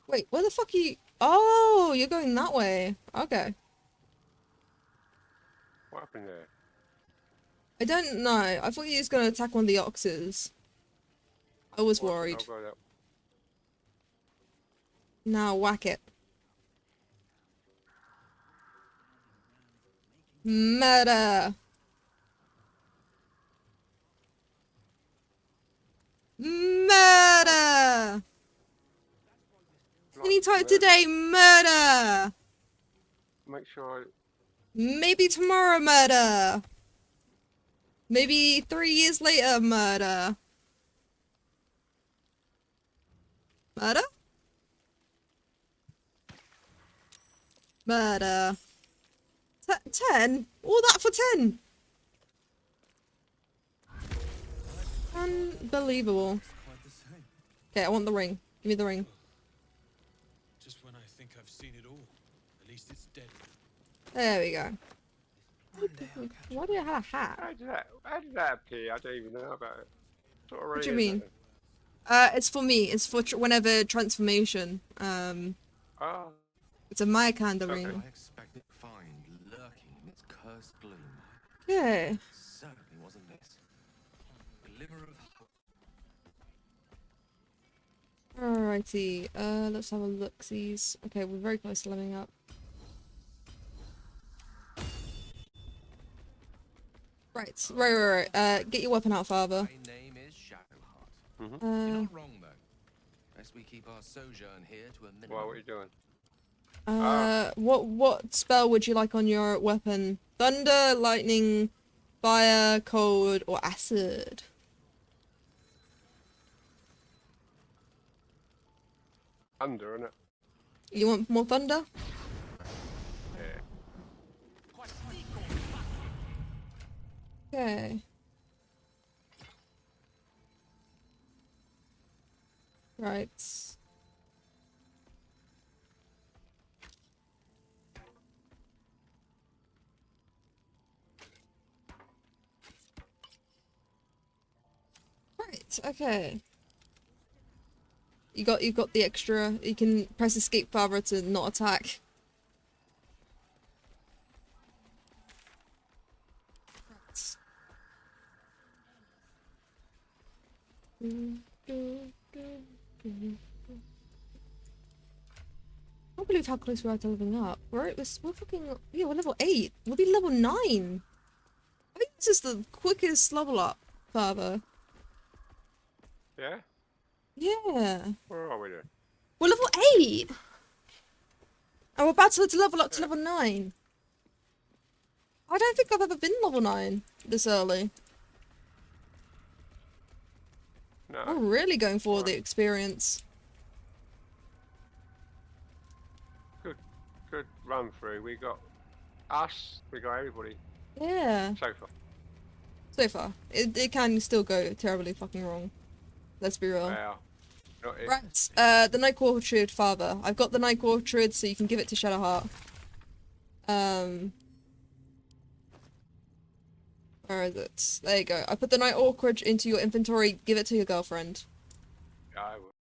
Wait, where the fuck are you? Oh, you're going that way. Okay. What happened there? I don't know. I thought you was gonna attack one of the oxes. I was worried. I'll go that. Now whack it. Murder! Murder! Anytime today, murder! Make sure I... Maybe tomorrow, murder! Maybe 3 years later, murder! Murder? Murder. 10? All that for 10? Unbelievable. Okay, I want the ring. Give me the ring. Just when I think I've seen it all, at least it's dead. There we go. Why do you have a hat? How did that appear? I don't even know about it. Sort of What do you mean? It's for me. It's for whenever transformation. Oh. It's a Mayakanda Okay. ring. I expected to find lurking in its cursed gloom. Yeah. Certainly wasn't this. Glimmer of hope. Alrighty. Let's have a look. Sees. Okay, we're very close to leveling up. Right. Get your weapon out, father. My name is Shadowheart. Mm-hmm. You're not wrong, though. Best we keep our sojourn here to a minimum. What are you doing? What spell would you like on your weapon? Thunder, lightning, fire, cold, or acid? Thunder, innit? You want more thunder? Yeah. Okay. Right. Right, okay. You've got the extra. You can press escape father to not attack. I can't believe how close we are to leveling up. We're fucking, yeah, we're level 8. We'll be level 9. I think this is the quickest level up, father. Yeah? Yeah. Where are we then? We're level 8! And we're about to level up to level 9. I don't think I've ever been level 9 this early. No. We're really going for the experience. Good run through. We got us, we got everybody. Yeah. So far. So far. It can still go terribly fucking wrong. Let's be real. Wow. Not it. Right, the Night Orchard father. I've got the Night Orchard, so you can give it to Shadowheart. Where is it? There you go. I put the Night Orchard into your inventory, give it to your girlfriend. Yeah, I will.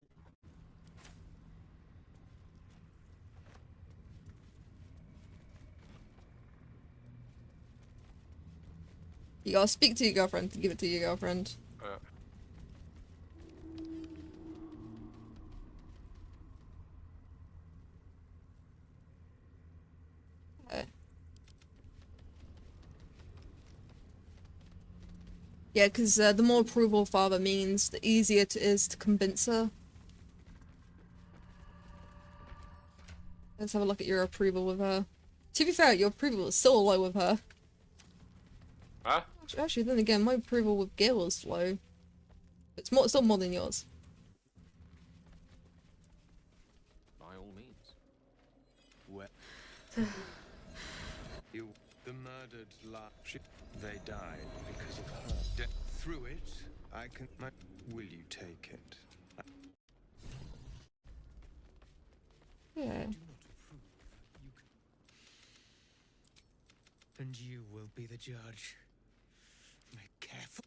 You gotta speak to your girlfriend to give it to your girlfriend. Okay. Yeah, because the more approval father means, the easier it is to convince her. Let's have a look at your approval with her. To be fair, your approval is still low with her. Huh? Actually, then again, my approval with Gil is low. It's still more than yours. By all means. Well, the murdered they died because of her. Through it, I can. Will you take it? Yeah. And you will be the judge. Make careful.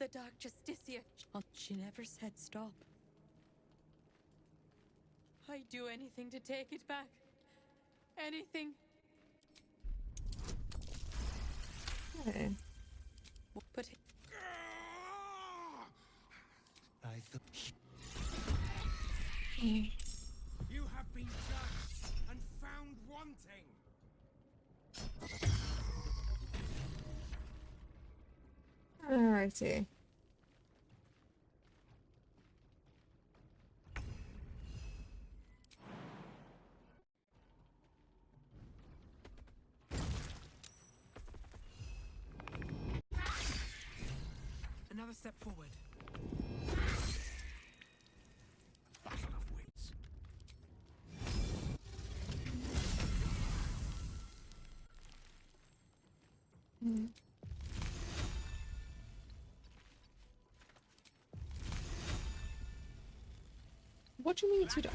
The Dark Justicia. She never said stop. I'd do anything to take it back. Anything. Okay. But I thought Mm. you have been judged and found wanting. Alrighty. Another step forward. Battle of wits. Mm. What do you mean too dark?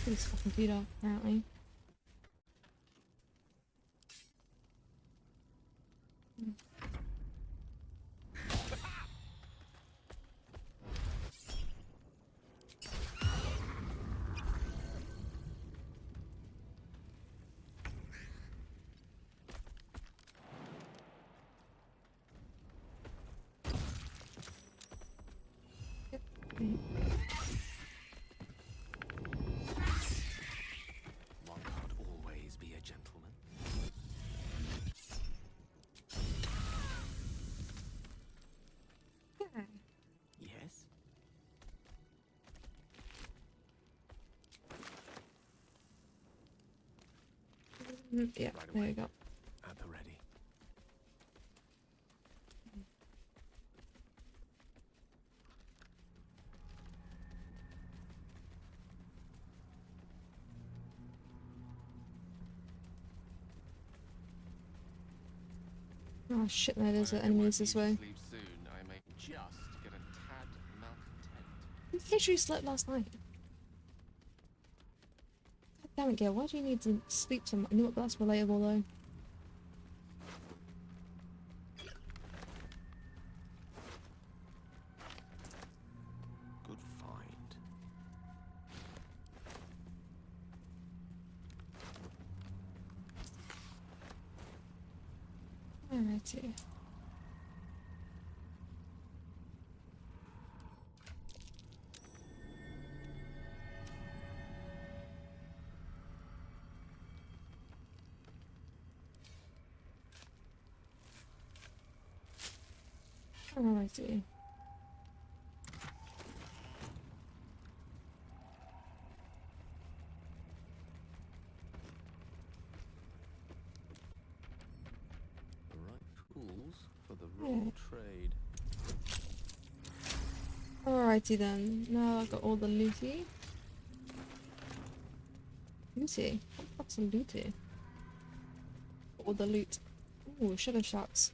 It's fucking too dark, apparently. Yeah, Right there away. you go. At the ready. Oh shit, there's I hope it enemies won't this need to way. sleep soon. I may just get a tad malcontent. You literally slept last night. God damn it, Gail, why do you need to sleep so much? You know what, that's relatable though. Good find. Alrighty. Alrighty. The right tools for the Yeah. wrong trade. Alrighty then. Now I've got all the looty. Looty? What's a looty? All the loot. Ooh, shadow sharks.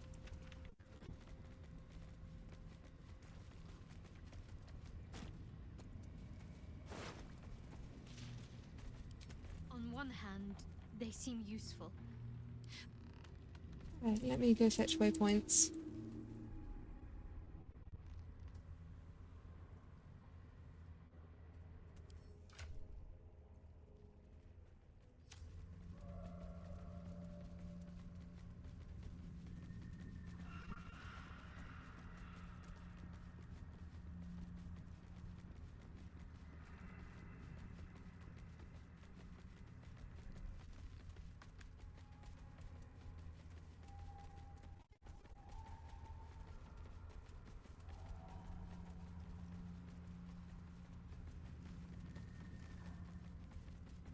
On one hand, they seem useful. Right, let me go fetch waypoints.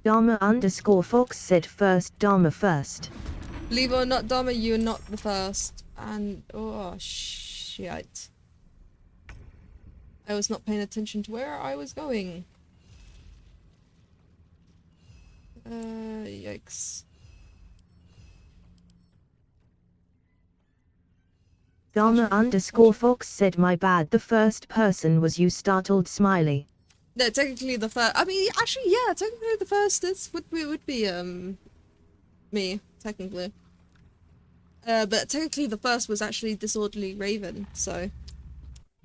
Dharma_Fox said first, Dharma first. Believe it or not, Dharma, you're not the first. And, oh, shit. I was not paying attention to where I was going. Yikes. Dharma_Fox said my bad, the first person was you, startled smiley. No, technically the first. I mean, actually, yeah. Technically, the first would be me. Technically. But technically, the first was actually Disorderly Raven. So,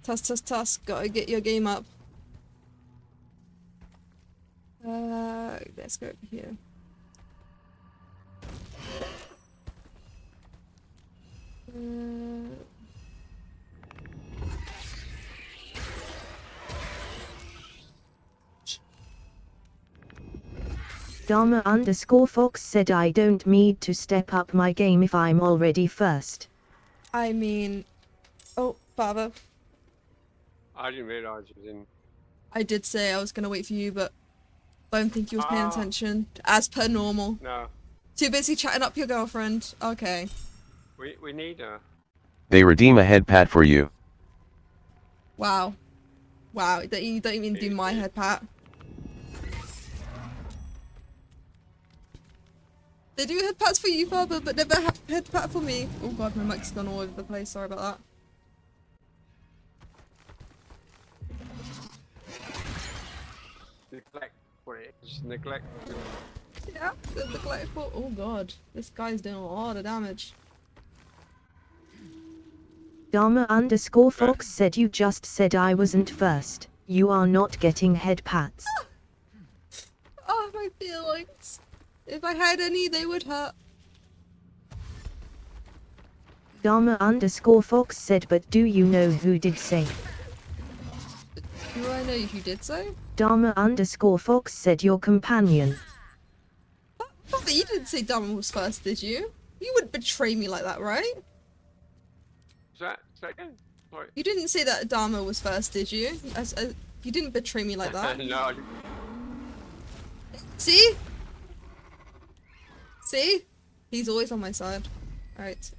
tusk. Gotta get your game up. Let's go over here. Dharma_Fox said I don't need to step up my game if I'm already first. I mean, oh, father. I didn't realise it was in. I did say I was gonna wait for you, but don't think you was paying attention. As per normal. No. Too busy chatting up your girlfriend. Okay. We need her. They redeem a head pat for you. Wow. Wow, you don't even do my head pat. They do head pats for you, father, but never head pat for me. Oh god, my mic's gone all over the place. Sorry about that. Neglect what it is. Neglect. Yeah, the neglectful. Oh god, this guy's doing a lot of damage. Dharma_Fox said you just said I wasn't first. You are not getting head pats. Oh, my feelings. If I had any, they would hurt. Dharma_Fox said, but do you know who did say? Do I know who did so? Dharma_Fox said your companion. Father, you didn't say Dharma was first, did you? You wouldn't betray me like that, right? Is that again? Sorry. You didn't say that Dharma was first, did you? You didn't betray me like that. No. See? See? He's always on my side. Alright,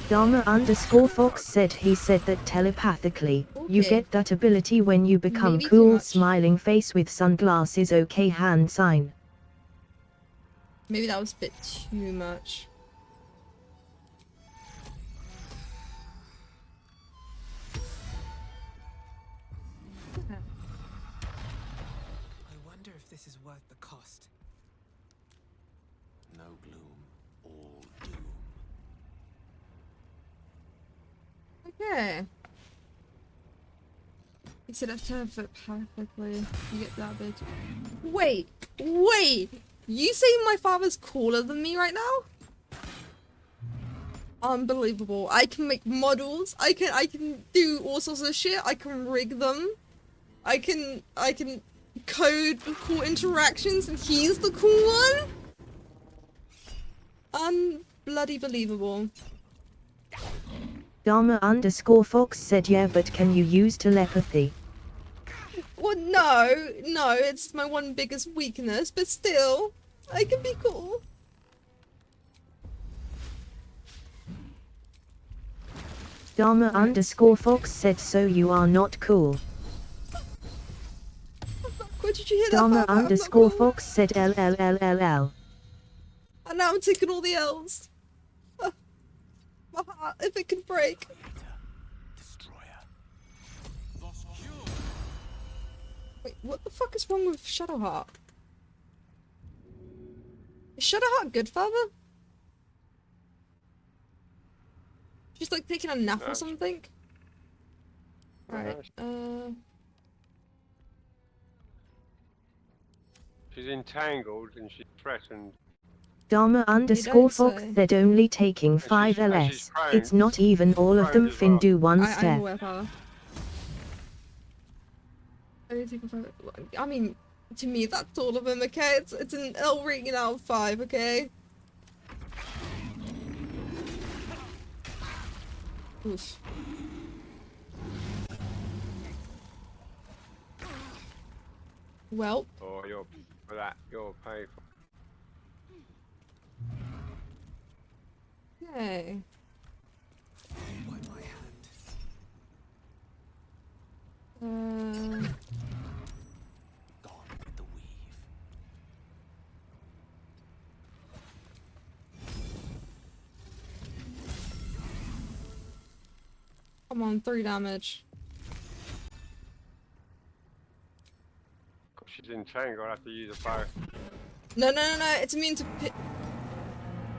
Dharma_Fox said he said that telepathically, you Okay. get that ability when you become Maybe too cool much. smiling face with sunglasses. Okay, hand sign. Maybe that was a bit too much. I wonder if this is worth the cost. No gloom, all doom. Okay. He said I turn it perfectly. You get that bit. Wait! You say my father's cooler than me right now? Unbelievable. I can make models. I can do all sorts of shit. I can rig them. I can code cool interactions, and he's the cool one? Unbloody believable. Dharma_Fox said yeah, but can you use telepathy? Well, no, it's my one biggest weakness, but still, I can be cool. Dharma_Fox said so you are not cool. What did you hear that, Father? I'm not Dharma_Fox cool. said LLLLL. And now I'm taking all the L's. My heart, if it can break. Wait, what the fuck is wrong with Shadowheart? Is Shadowheart good, Father? She's like taking a nap or something? Right, She's entangled and she's threatened. Dharma_Fox said only taking 5 and LS. she's prone. It's not even all of them As fin well. do one I'm step. aware, Father. I mean, to me, that's all of them, okay? It's an L rating out of 5, okay? Oof. Well. Oh, you're for that. You're paid for. Okay. Come on, 3 damage. She's entangled. I have to use a bow. No, it's immune to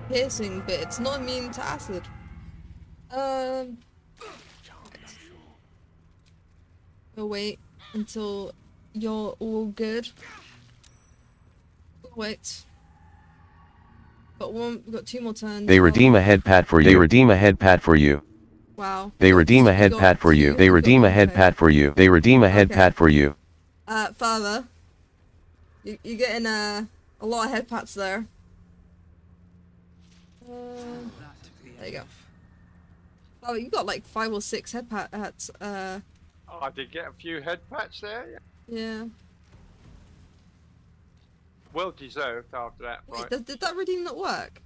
piercing, but it's not immune to acid. We'll wait until you're all good. Wait. We've got 2 more turns. They redeem a head pat for you. They redeem a head pat for you. Wow. They redeem a head pat for you. They redeem a head pat for you. They redeem a head pat for you. Father. You're getting a lot of head pats there. There you go. Oh, you got like 5 or 6 head pats. Oh, I did get a few head pats there. Yeah. Well deserved after that. Wait, Right. did that redeem not work?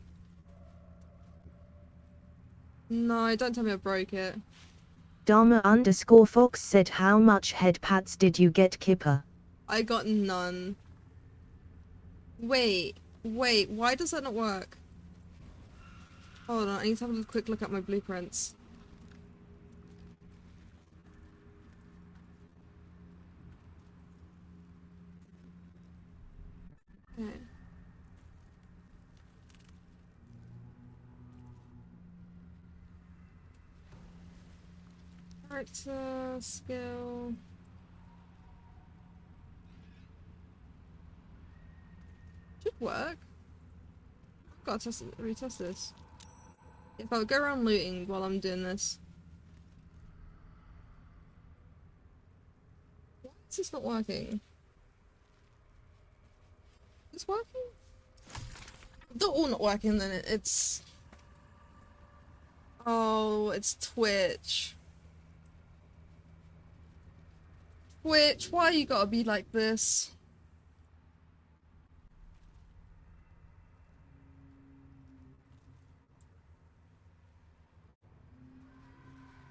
No, don't tell me I broke it. Dharma_Fox said how much head pats did you get, Kipper? I got none. Wait, why does that not work? Hold on, I need to have a quick look at my blueprints. Okay. Character, skill. Should work. Gotta retest this. If I'll go around looting while I'm doing this. Why is this not working? Is this working? If they're all not working, then it's... Oh, it's Twitch. Twitch, why you gotta be like this?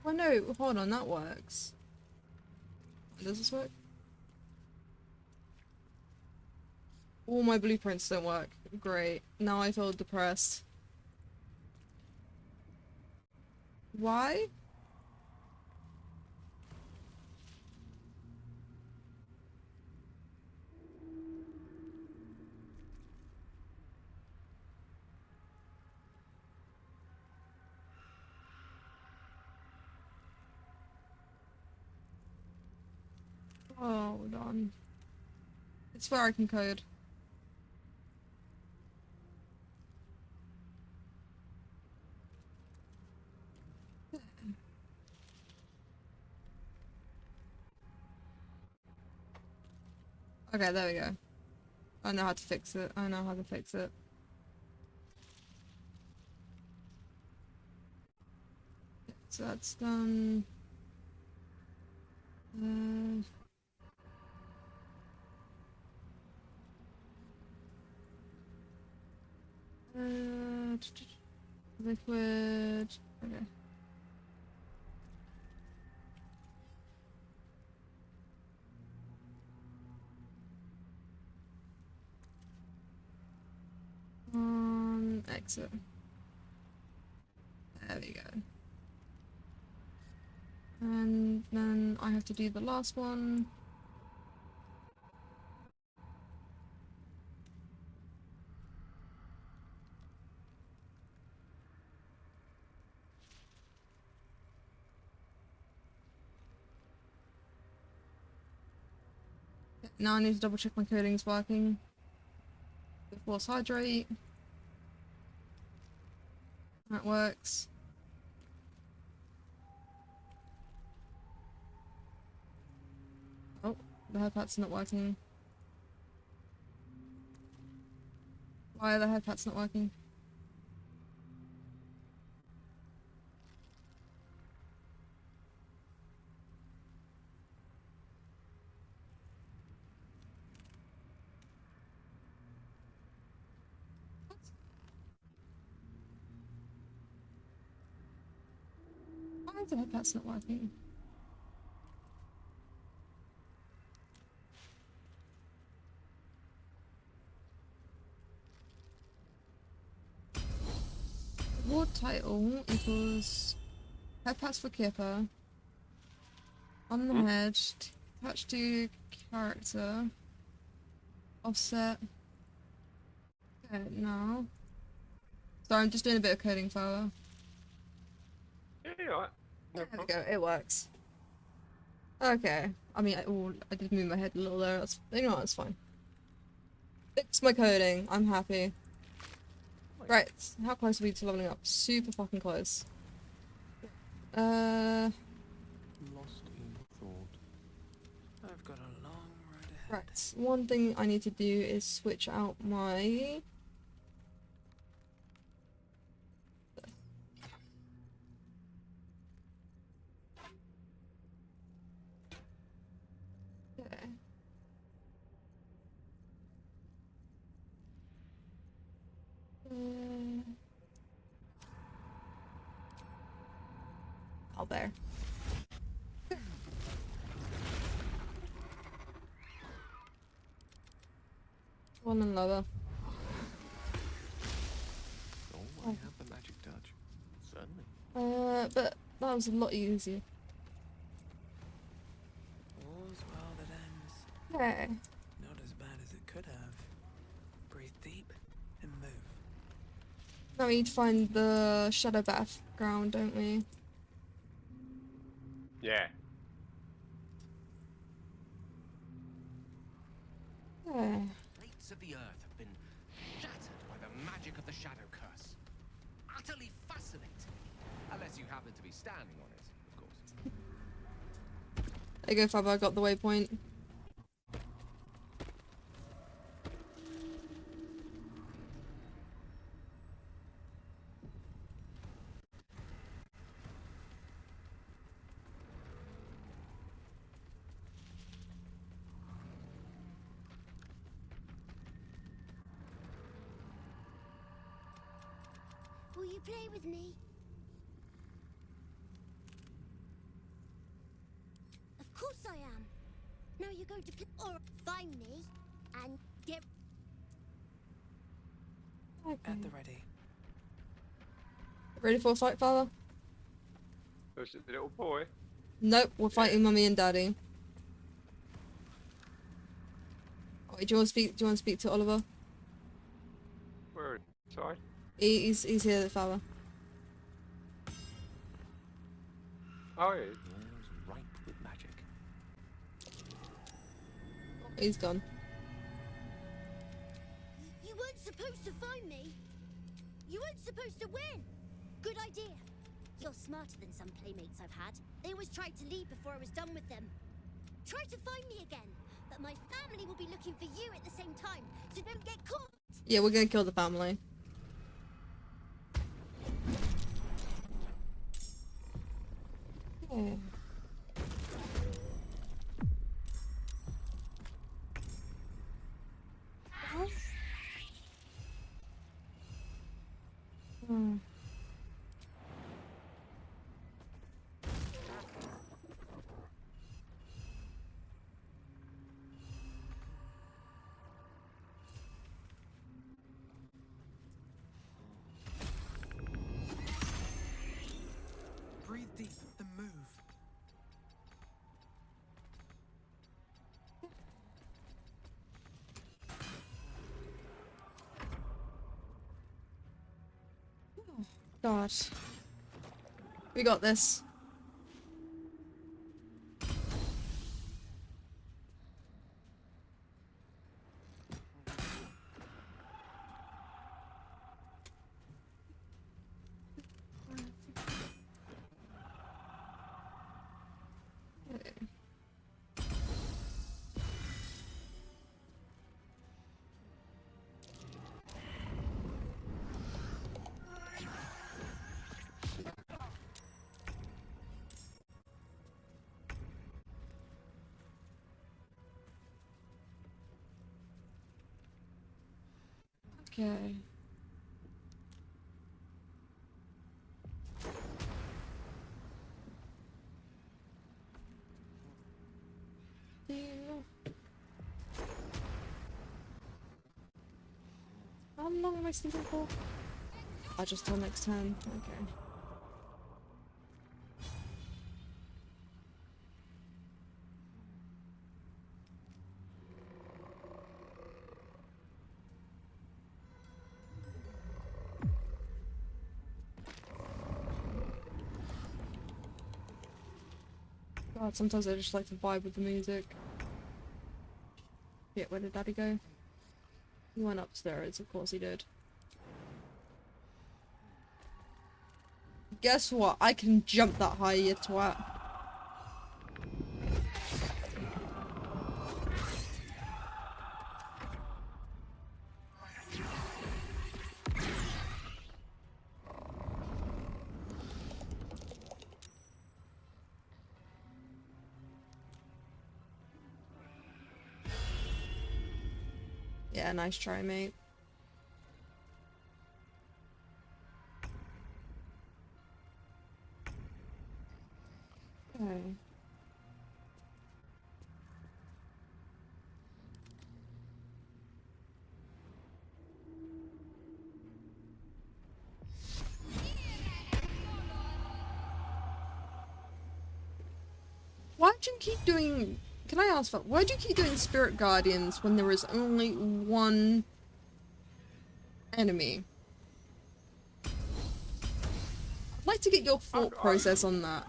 Oh no, hold on, that works. Does this work? All my blueprints don't work. Great. Now I feel depressed. Why? Oh, hold on. It's where I can code. Okay, there we go. I know how to fix it. I know how to fix it. So that's done. Liquid. Okay. Exit. There we go. And then I have to do the last one. Now I need to double check my coding's working. Force hydrate. That works. Oh, the head pat's not working. Why are the head pats not working? Why is the head pat's not working? Ward title equals head pats for Kipper. On the head, attached to character. Offset. Okay, now. Sorry, I'm just doing a bit of coding further. Yeah, you're right. No There we go, it works. Okay. I mean, I did move my head a little there. That's, you know what, that's fine. Fix my coding. I'm happy. Right, how close are we to leveling up? Super fucking close. Lost in thought. I've got a long road ahead. Right, one thing I need to do is switch out my... Okay. Oh, there. One and lower. Oh, I have the magic touch. Certainly. But that was a lot easier. All's well that ends. Okay. Not as bad as it could have. Breathe deep and move. Now we need to find the shadow background, don't we? Yeah. Yeah. Plates of the earth have been shattered by the magic of the shadow curse. Utterly fascinating. Unless you happen to be standing on it, of course. There you go, Fab, I got the waypoint. you play with me? Of course I am. Now you're going to or find me and get At the ready. Ready for a fight, father? Was it the little boy? Nope, we're fighting mummy and daddy. Wait, do you want to speak to Oliver? Where inside? He's here, father. Oh, yeah. Ripe with magic. He's gone. You weren't supposed to find me. You weren't supposed to win. Good idea. You're smarter than some playmates I've had. They always tried to leave before I was done with them. Try to find me again, but my family will be looking for you at the same time, so don't get caught. Yeah, we're gonna kill the family. Oh. Hmm. Breathe deep, then move. God. We got this. Okay. How long am I sleeping for? I just till next turn. Okay. God, sometimes I just like to vibe with the music. Yeah, where did Daddy go? He went upstairs, of course he did. Guess what? I can jump that high, you twat. Yeah, nice try, mate. Okay. Why do you keep doing... Can I ask that? Why do you keep doing Spirit Guardians when there is only one enemy? I'd like to get your thought process on that.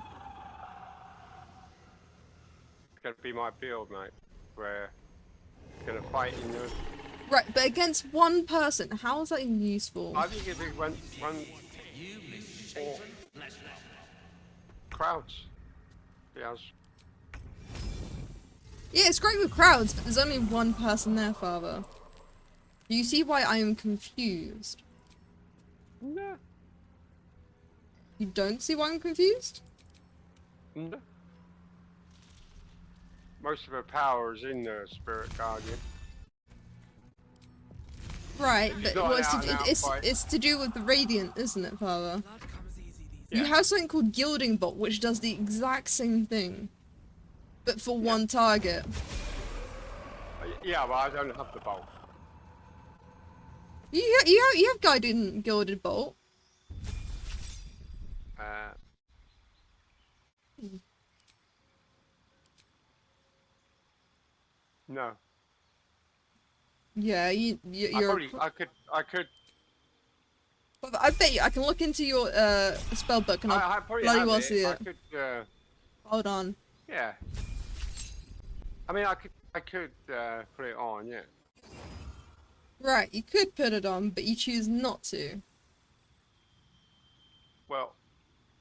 It's gonna be my build, mate. Where it's gonna fight in the... Right, but against one person, how is that even useful? I think if it went one or crowds. Yes. Yeah, it's great with crowds, but there's only one person there, Father. Do you see why I am confused? No. You don't see why I'm confused? No. Most of her power is in the Spirit Guardian. Right, but not well, an out-and-out fight. it's to do with the radiant, isn't it, Father? You Yeah. have something called Gilding Bolt, which does the exact same thing, but for one target. Yeah, well, I don't have the bolt. You have Guiding Gilded Bolt. No. Yeah, you're. I could. But I bet you I can look into your spell book and I I'll probably bloody have well it. see I it. could. Hold on. Yeah. I mean, I could put it on. Yeah. Right, you could put it on, but you choose not to. Well.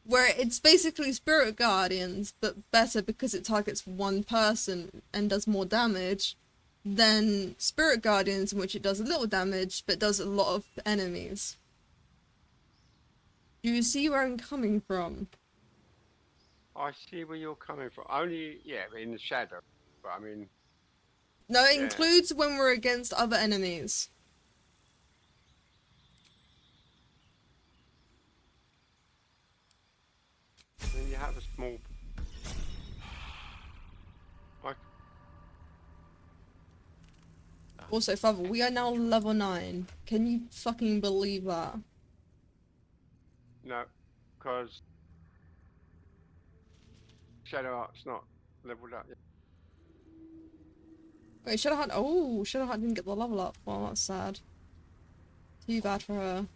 Where it's basically Spirit Guardians, but better because it targets one person and does more damage than Spirit Guardians, in which it does a little damage, but does a lot of enemies. Do you see where I'm coming from? I see where you're coming from. Only, yeah, in the shadow. But I mean. No, it includes when we're against other enemies. Then you have a small. Also, Father, we are now level 9. Can you fucking believe that? No, because Shadow Art's not leveled up yet. Wait, Shadowheart. Oh, Shadowheart didn't get the level up. Well, that's sad. Too bad for her.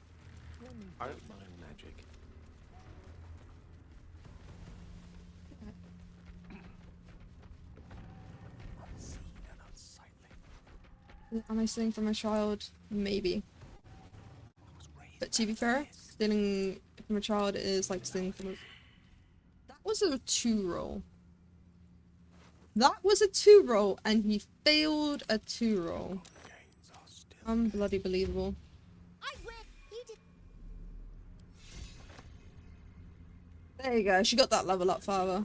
I don't mind magic. Am I stealing from a child? Maybe. But to be fair, stealing from a child is like stealing from a... That was a 2 roll. That was a 2 roll, and he failed a 2 roll. Unbloody believable. There you go, she got that level up, Father.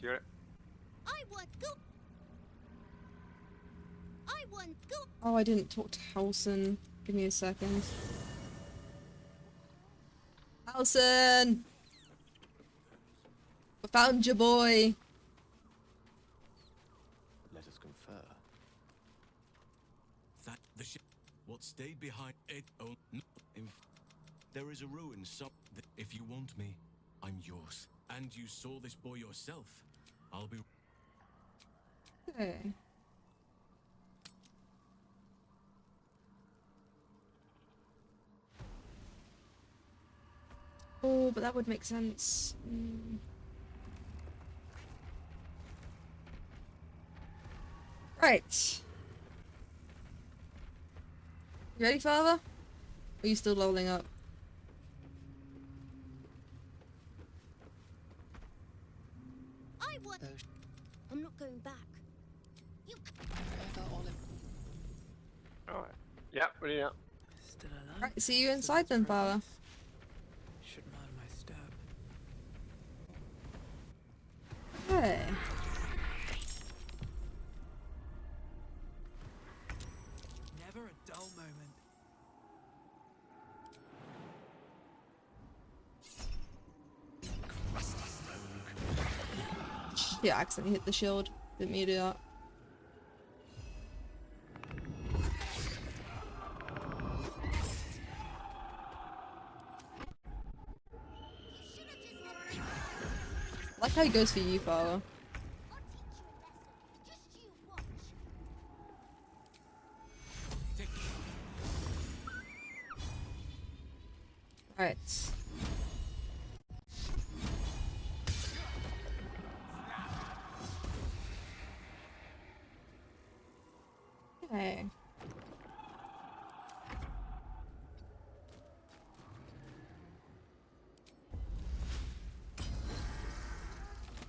Yeah. Oh, I didn't talk to Halson. Give me a second. Halson! I found your boy! Let us confer. That the ship. What stayed behind it? Oh, no. There is a ruin. If you want me, I'm yours. And you saw this boy yourself. I'll be. Okay. Oh, but that would make sense. Right. You ready, Father? Or are you still leveling up? I'm not going back. You. Alright. Yeah, ready now. Still alive? Right, see you inside then, Father. Should mind my step. Okay. Never a dull moment. Yeah, I accidentally hit the shield. Didn't mean to do that. I like how he goes for you, Father. Right. Okay.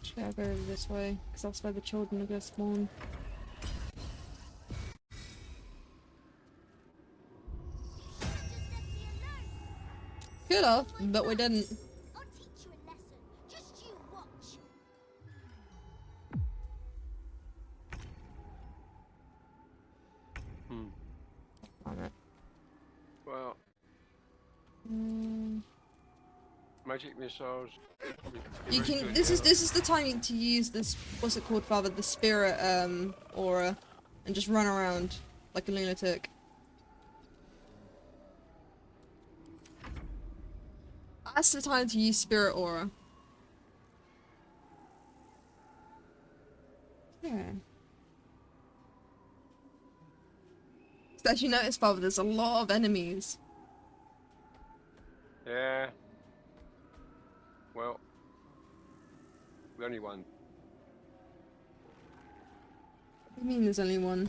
Actually, I'll go this way, because that's where the children are going to spawn. Could have, but we didn't. I'll teach you a lesson. Just you watch. Oh out. Magic missiles. You can. This is the time to use this. What's it called, Father? The spirit aura, and just run around like a lunatic. That's the time to use spirit aura. Yeah. As you notice, Father, there's a lot of enemies. Yeah. Well, we only won. What do you mean there's only one?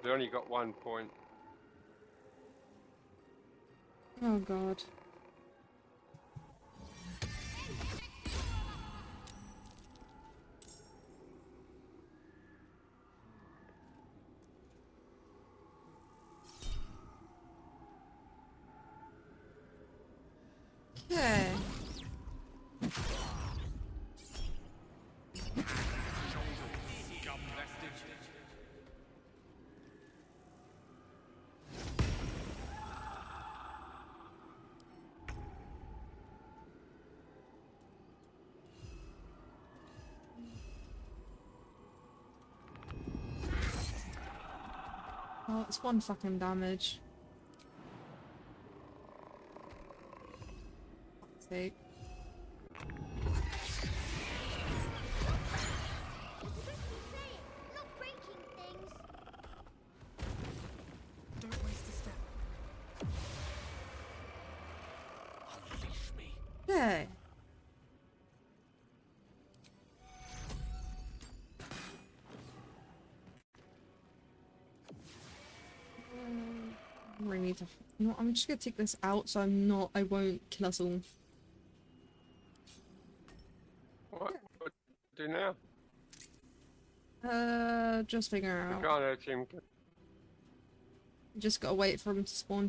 They only got 1 point. Oh god. Okay. Oh, it's 1 fucking damage. Fuck's sake. Don't waste a step. Unleash me. Okay. We need to. You know what, I'm just gonna take this out so I won't kill us all. What do now? Just figure We out. can't hurt him. Just gotta wait for him to spawn